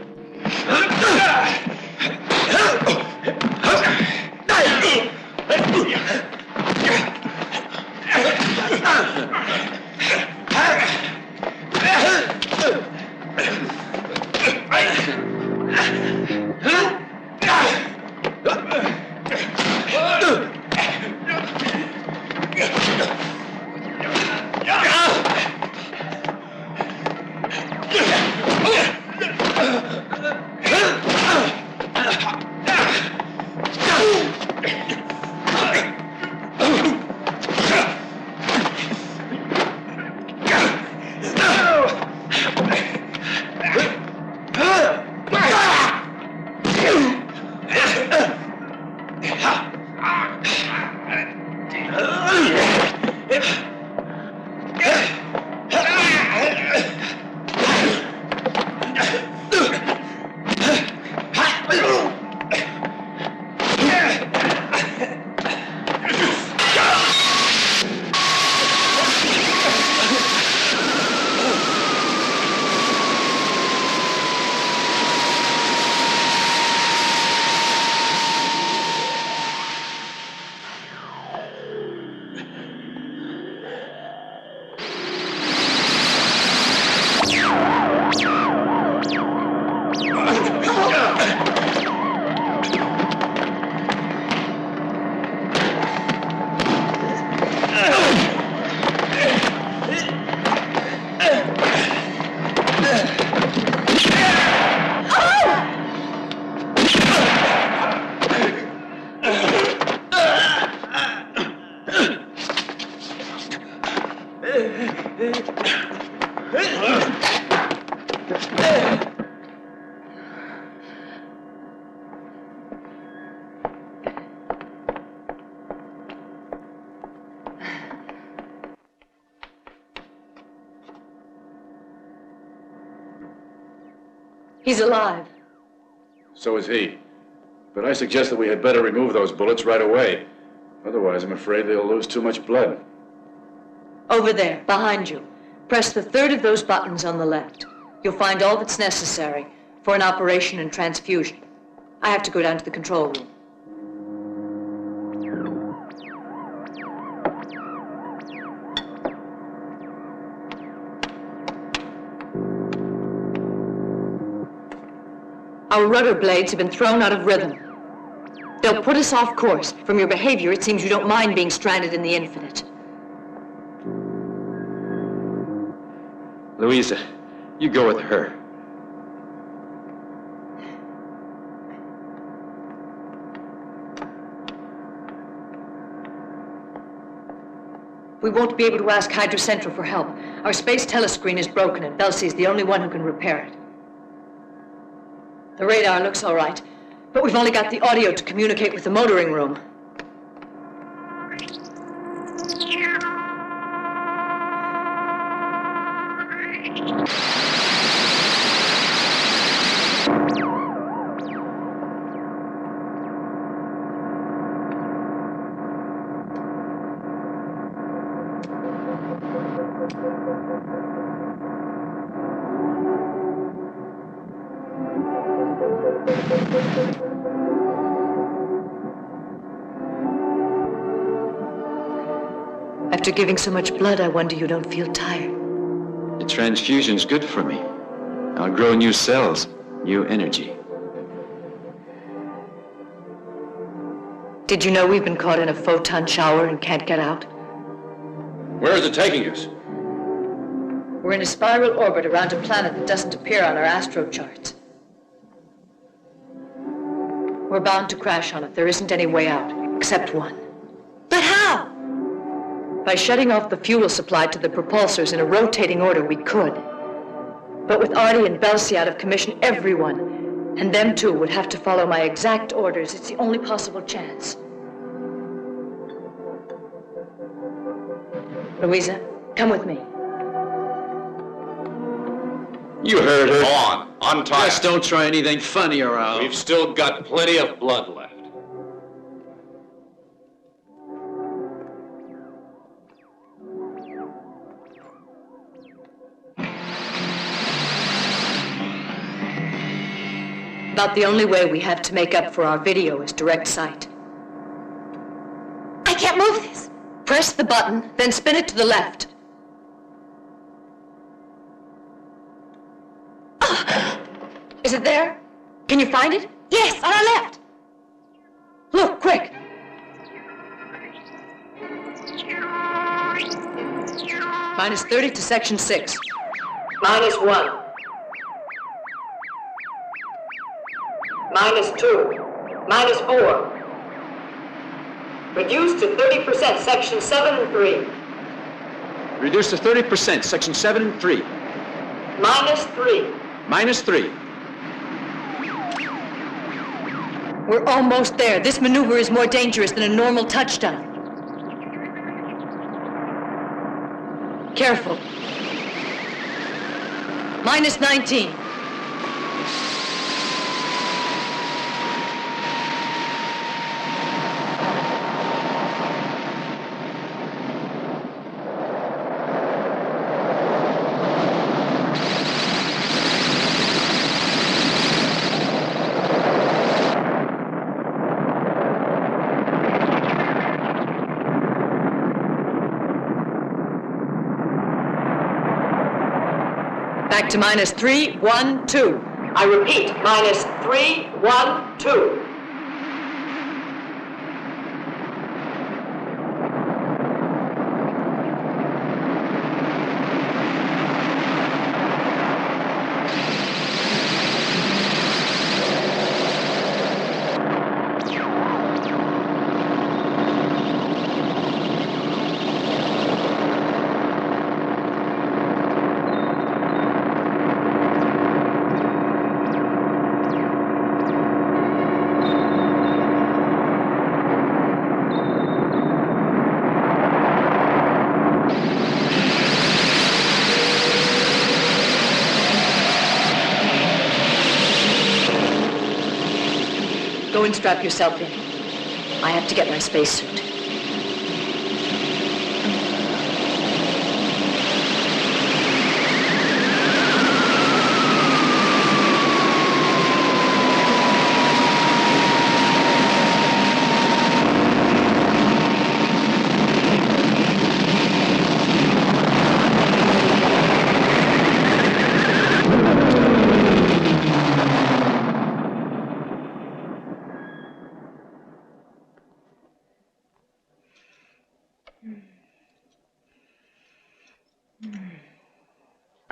He's alive. So is he. But I suggest that we had better remove those bullets right away. Otherwise, I'm afraid they'll lose too much blood. Over there, behind you. Press the third of those buttons on the left. You'll find all that's necessary for an operation and transfusion. I have to go down to the control room. Our rudder blades have been thrown out of rhythm. They'll put us off course. From your behavior, it seems you don't mind being stranded in the infinite. Louisa, you go with her. We won't be able to ask Hydra Central for help. Our space telescreen is broken, and Belsey's the only one who can repair it. The radar looks all right, but we've only got the audio to communicate with the motoring room. After giving so much blood, I wonder you don't feel tired. The transfusion's good for me. I'll grow new cells, new energy. Did you know we've been caught in a photon shower and can't get out? Where is it taking us? We're in a spiral orbit around a planet that doesn't appear on our astro charts. We're bound to crash on it. There isn't any way out, except one. But how? By shutting off the fuel supply to the propulsors in a rotating order, we could. But with Artie and Belsey out of commission, everyone, and them too, would have to follow my exact orders. It's the only possible chance. Louisa, come with me. You heard her. Go on, untie Just don't try anything funny or I'll... We've still got plenty of blood left. About the only way we have to make up for our video is direct sight. I can't move this. Press the button, then spin it to the left. Is it there? Can you find it? Yes, on our left. Look, quick. Minus 30 to section 6. Minus 1. Minus 2. Minus 4. Reduced to 30%, section 7 and 3. Reduced to 30%, section 7 and 3. Minus 3. Minus 3. We're almost there. This maneuver is more dangerous than a normal touchdown. Careful. Minus 19. Back to minus 3, 1, 2. I repeat, minus 3, 1, 2. Go and strap yourself in. I have to get my spacesuit.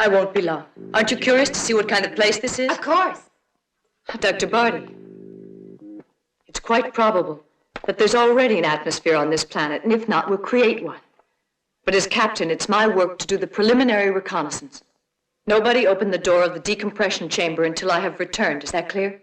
I won't be long. Aren't you curious to see what kind of place this is? Of course. Dr. Barty, it's quite probable that there's already an atmosphere on this planet, and if not, we'll create one. But as captain, it's my work to do the preliminary reconnaissance. Nobody open the door of the decompression chamber until I have returned. Is that clear?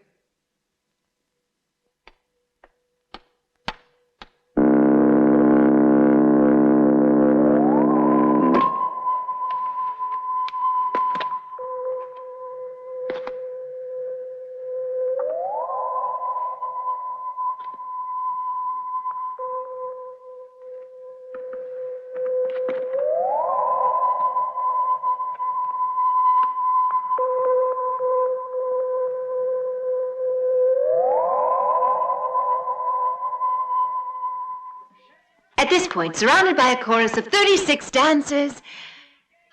At this point, surrounded by a chorus of 36 dancers,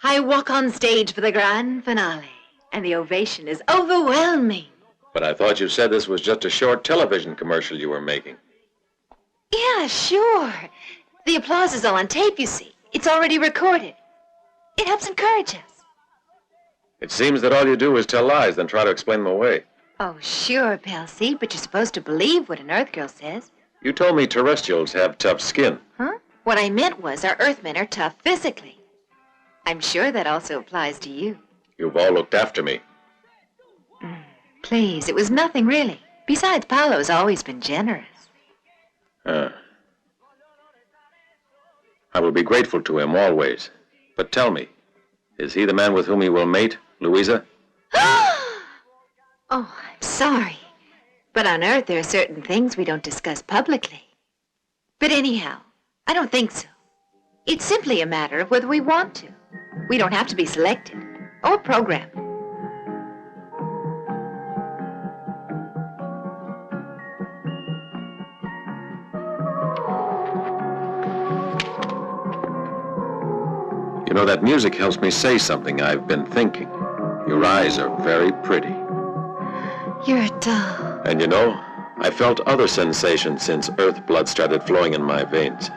I walk on stage for the grand finale, and the ovation is overwhelming. But I thought you said this was just a short television commercial you were making. Yeah, sure. The applause is all on tape, you see. It's already recorded. It helps encourage us. It seems that all you do is tell lies, then try to explain them away. Oh, sure, Palsy, but you're supposed to believe what an Earth girl says. You told me terrestrials have tough skin. Huh? What I meant was our Earthmen are tough physically. I'm sure that also applies to you. You've all looked after me. Please, it was nothing really. Besides, Paolo's always been generous. I will be grateful to him always. But tell me, is he the man with whom he will mate, Louisa? Oh, I'm sorry. But on Earth, there are certain things we don't discuss publicly. But anyhow, I don't think so. It's simply a matter of whether we want to. We don't have to be selected or programmed. You know, that music helps me say something I've been thinking. Your eyes are very pretty. You're a doll. And you know, I felt other sensations since Earth blood started flowing in my veins.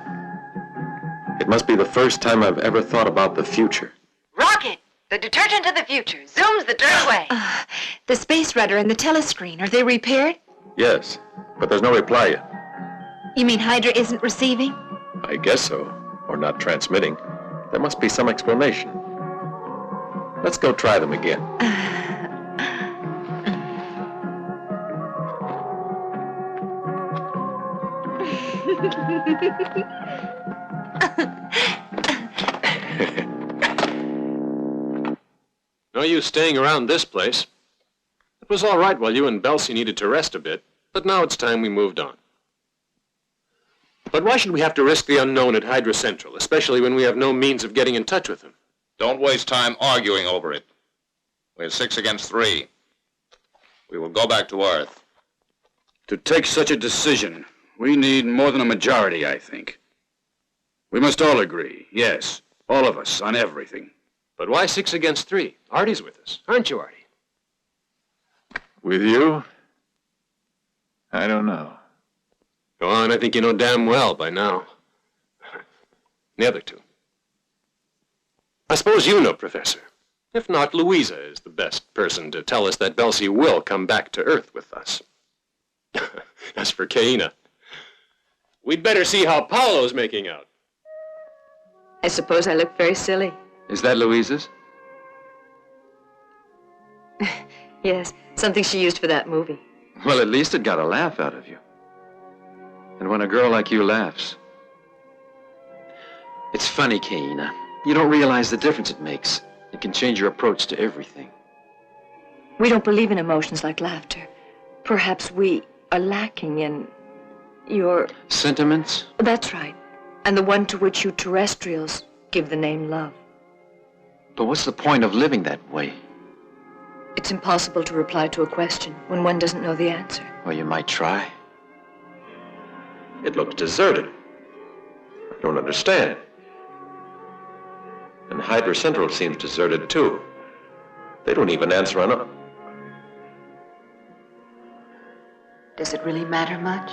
It must be the first time I've ever thought about the future. Rocket! The detergent of the future zooms the dirt away. The space rudder and the telescreen, are they repaired? Yes, but there's no reply yet. You mean Hydra isn't receiving? I guess so, or not transmitting. There must be some explanation. Let's go try them again. No use staying around this place. It was all right while you and Belsi needed to rest a bit, but now it's time we moved on. But why should we have to risk the unknown at Hydra Central, especially when we have no means of getting in touch with them? Don't waste time arguing over it. We're 6 against 3. We will go back to Earth. To take such a decision, we need more than a majority, I think. We must all agree, yes, all of us, on everything. But why 6 against 3? Artie's with us, aren't you, Artie? With you? I don't know. Go on, I think you know damn well by now. The other two. I suppose you know, Professor. If not, Louisa is the best person to tell us that Belsi will come back to Earth with us. As for Kaina, we'd better see how Paolo's making out. I suppose I look very silly. Is that Louisa's? Yes, something she used for that movie. Well, at least it got a laugh out of you. And when a girl like you laughs... It's funny, Kaina. You don't realize the difference it makes. It can change your approach to everything. We don't believe in emotions like laughter. Perhaps we are lacking in your... Sentiments? That's right. And the one to which you terrestrials give the name love. But what's the point of living that way? It's impossible to reply to a question when one doesn't know the answer. Well, you might try. It looks deserted. I don't understand. And Hydra Central seems deserted, too. They don't even answer on... Does it really matter much?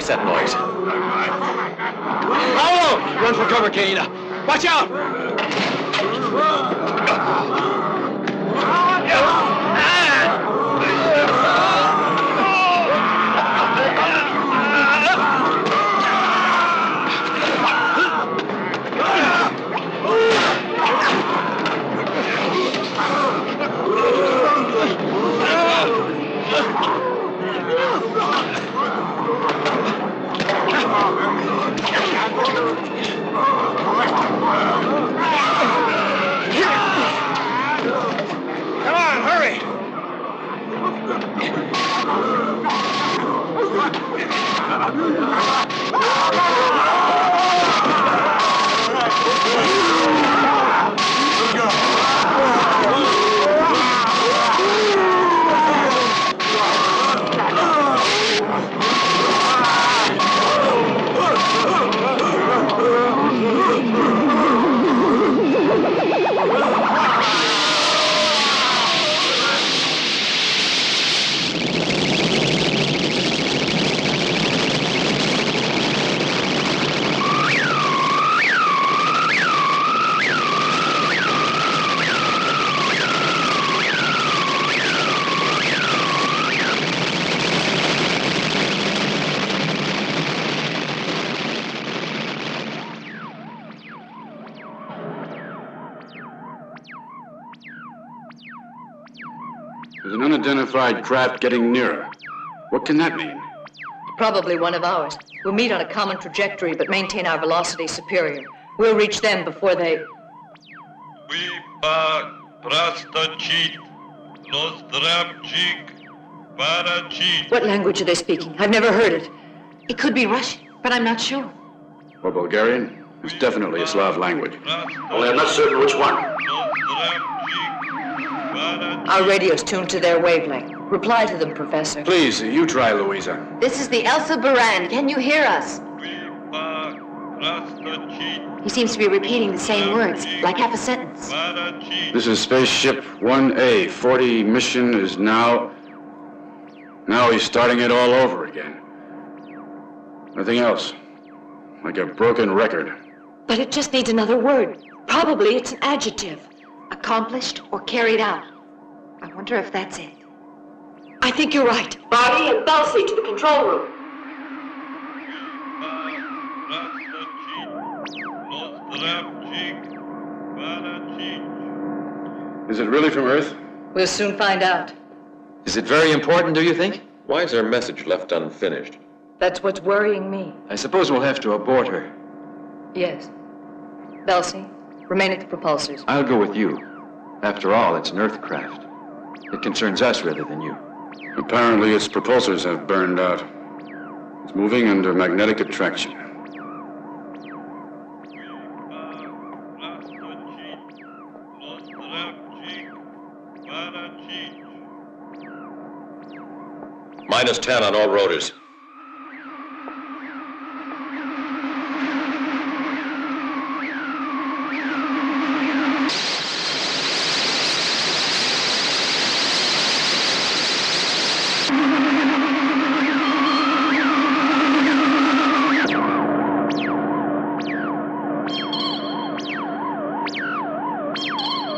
What's that noise? Paolo! Run for cover, Caina. Watch out! There's an unidentified craft getting nearer. What can that mean? Probably one of ours. We'll meet on a common trajectory, but maintain our velocity superior. We'll reach them before they... What language are they speaking? I've never heard it. It could be Russian, but I'm not sure. Or Bulgarian? It's definitely a Slav language. Only I'm not certain which one. Our radio's tuned to their wavelength. Reply to them, Professor. Please, you try, Louisa. This is the Elsa Baran. Can you hear us? He seems to be repeating the same words, like half a sentence. This is spaceship 1A. 40 mission is now... Now he's starting it all over again. Nothing else. Like a broken record. But it just needs another word. Probably it's an adjective. Accomplished or carried out. I wonder if that's it. I think you're right. Bobby and Belsi to the control room. Is it really from Earth? We'll soon find out. Is it very important, do you think? Why is our message left unfinished? That's what's worrying me. I suppose we'll have to abort her. Yes. Belsi, remain at the propulsors. I'll go with you. After all, it's an Earth craft. It concerns us rather than you. Apparently its propulsors have burned out. It's moving under magnetic attraction. -10 on all rotors.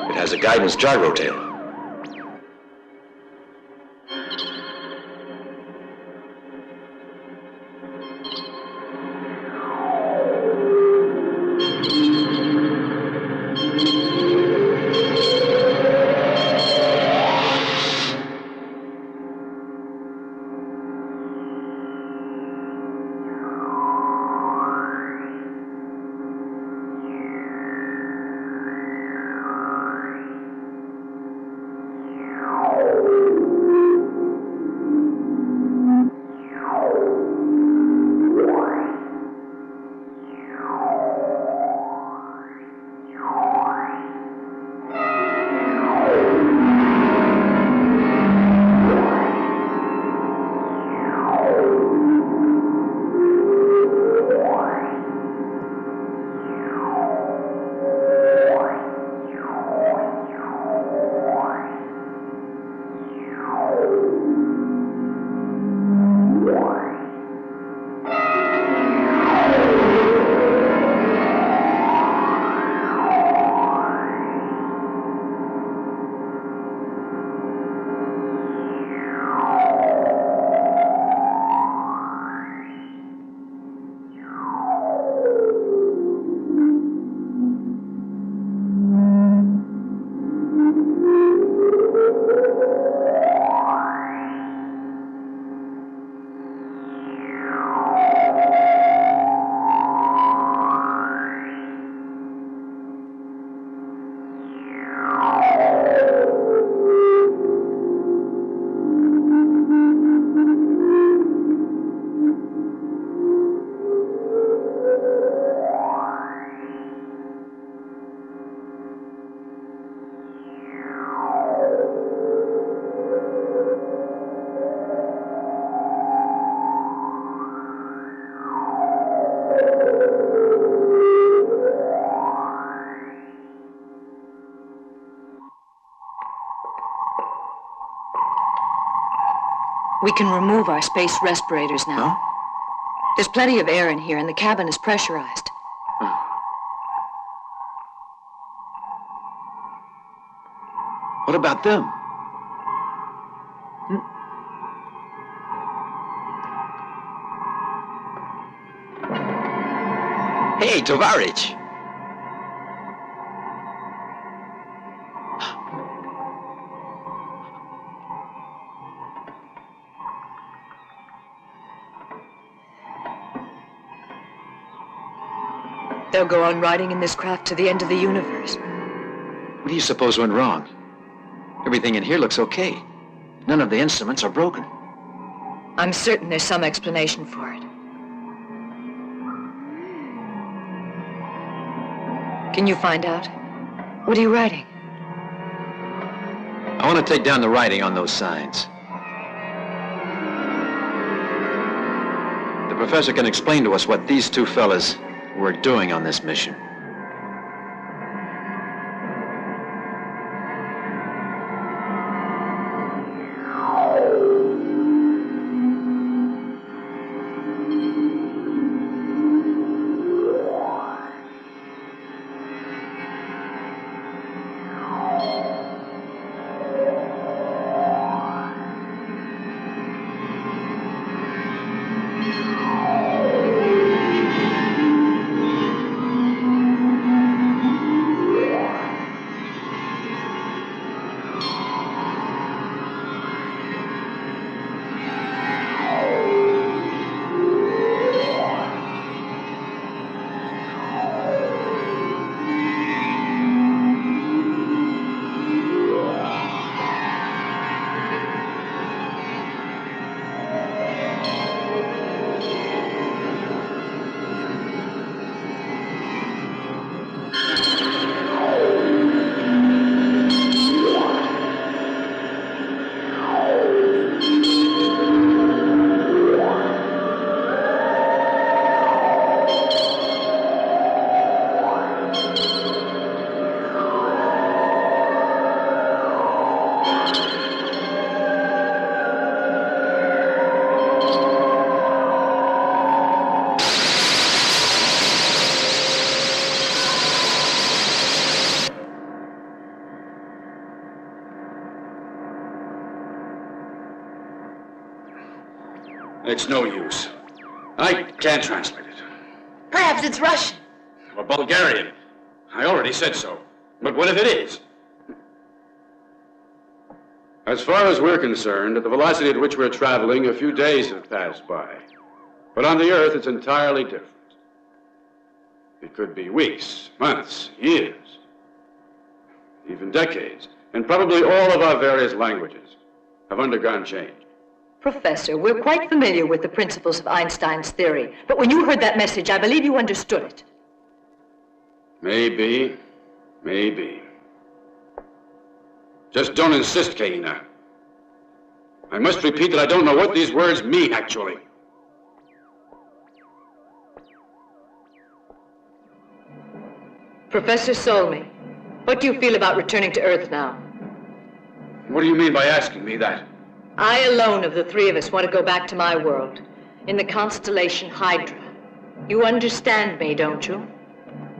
It has a guidance gyro tail. We can remove our space respirators now. Huh? There's plenty of air in here, and the cabin is pressurized. What about them? Hey, Tovarich! They'll go on riding in this craft to the end of the universe. What do you suppose went wrong? Everything in here looks okay. None of the instruments are broken. I'm certain there's some explanation for it. Can you find out? What are you writing? I want to take down the writing on those signs. The professor can explain to us what these two fellas were doing on this mission. It's no use. I can't translate it. Perhaps it's Russian. Or Bulgarian. I already said so. But what if it is? As far as we're concerned, at the velocity at which we're traveling, a few days have passed by. But on the Earth, it's entirely different. It could be weeks, months, years, even decades. And probably all of our various languages have undergone change. Professor, we're quite familiar with the principles of Einstein's theory, but when you heard that message, I believe you understood it. Maybe. Just don't insist, Kaina. I must repeat that I don't know what these words mean, actually. Professor Solmy, what do you feel about returning to Earth now? What do you mean by asking me that? I alone of the three of us want to go back to my world, in the constellation Hydra. You understand me, don't you?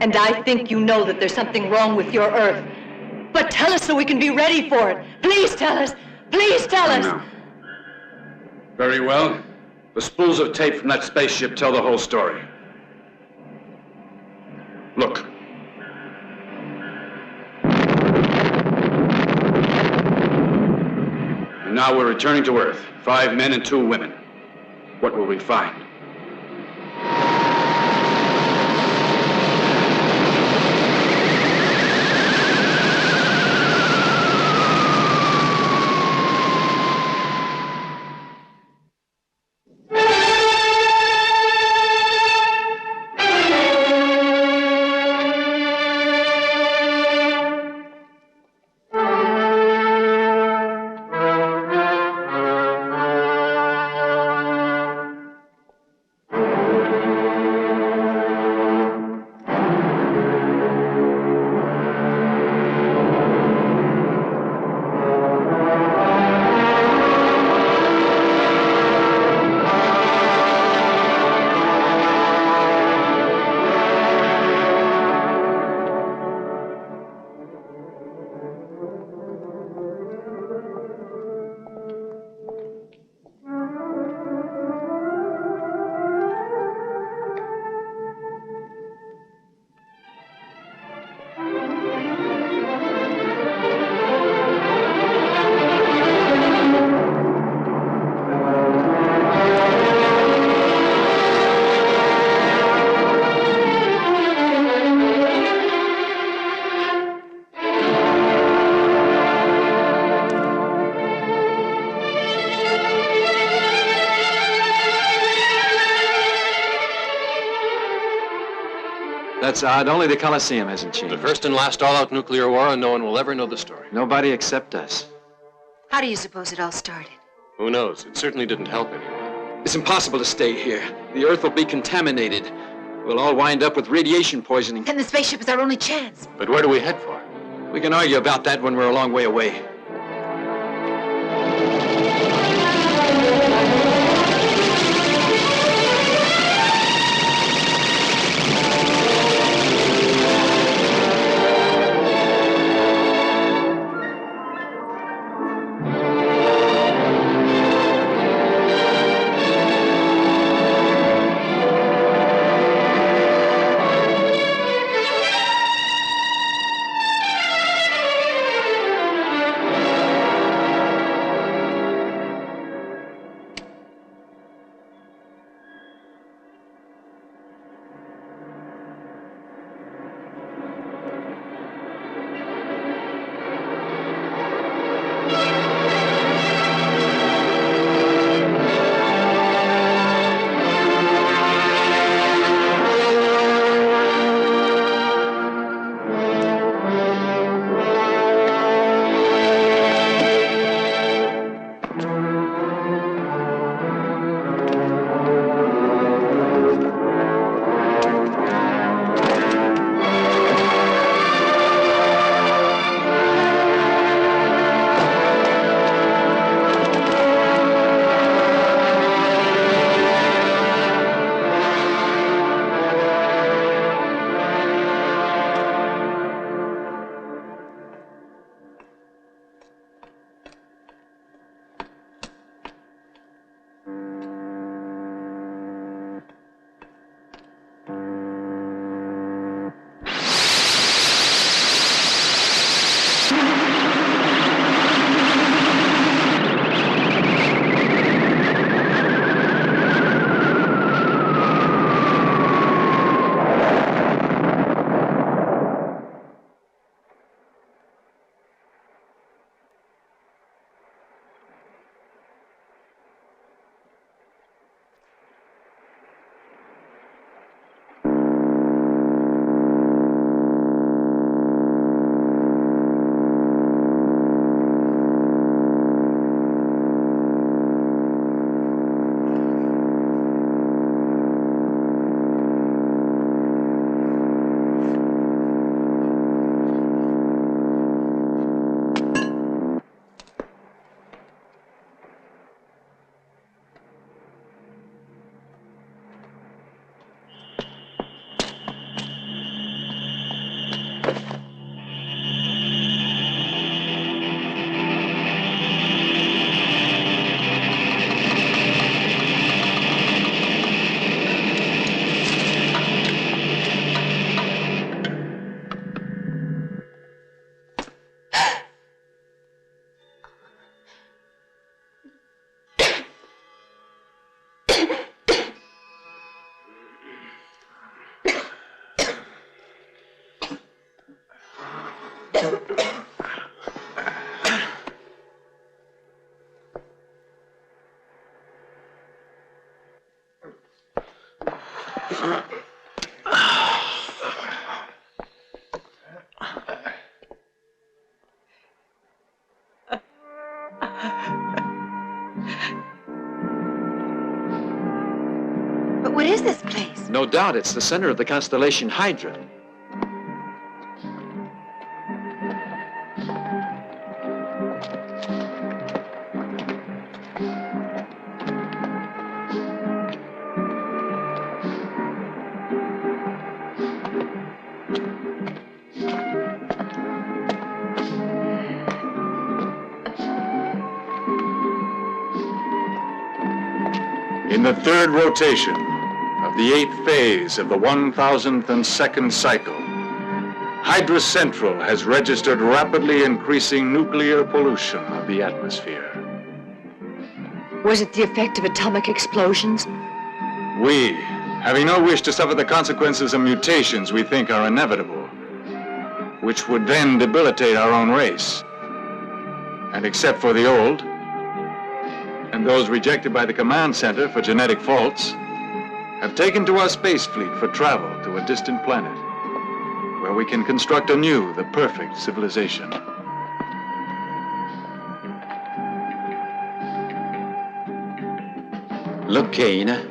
And I think you know that there's something wrong with your Earth. But tell us so we can be ready for it. Please tell us. Please tell us. No. Very well. The spools of tape from that spaceship tell the whole story. Look. And now we're returning to Earth. 5 men and 2 women. What will we find? That's odd. Only the Colosseum hasn't changed. The first and last all-out nuclear war, and no one will ever know the story. Nobody except us. How do you suppose it all started? Who knows? It certainly didn't help anyone. It's impossible to stay here. The Earth will be contaminated. We'll all wind up with radiation poisoning. Then the spaceship is our only chance. But where do we head for? We can argue about that when we're a long way away. But what is this place? No doubt it's the center of the constellation Hydra. In the third rotation of the 8th phase of the 1002nd cycle, Hydra Central has registered rapidly increasing nuclear pollution of the atmosphere. Was it the effect of atomic explosions? We, having no wish to suffer the consequences of mutations we think are inevitable, which would then debilitate our own race, and except for the old, and those rejected by the command center for genetic faults, have taken to our space fleet for travel to a distant planet. we can construct anew the perfect civilization. Look, Kane.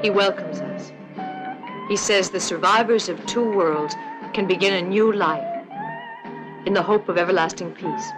He welcomes us. He says the survivors of two worlds can begin a new life in the hope of everlasting peace.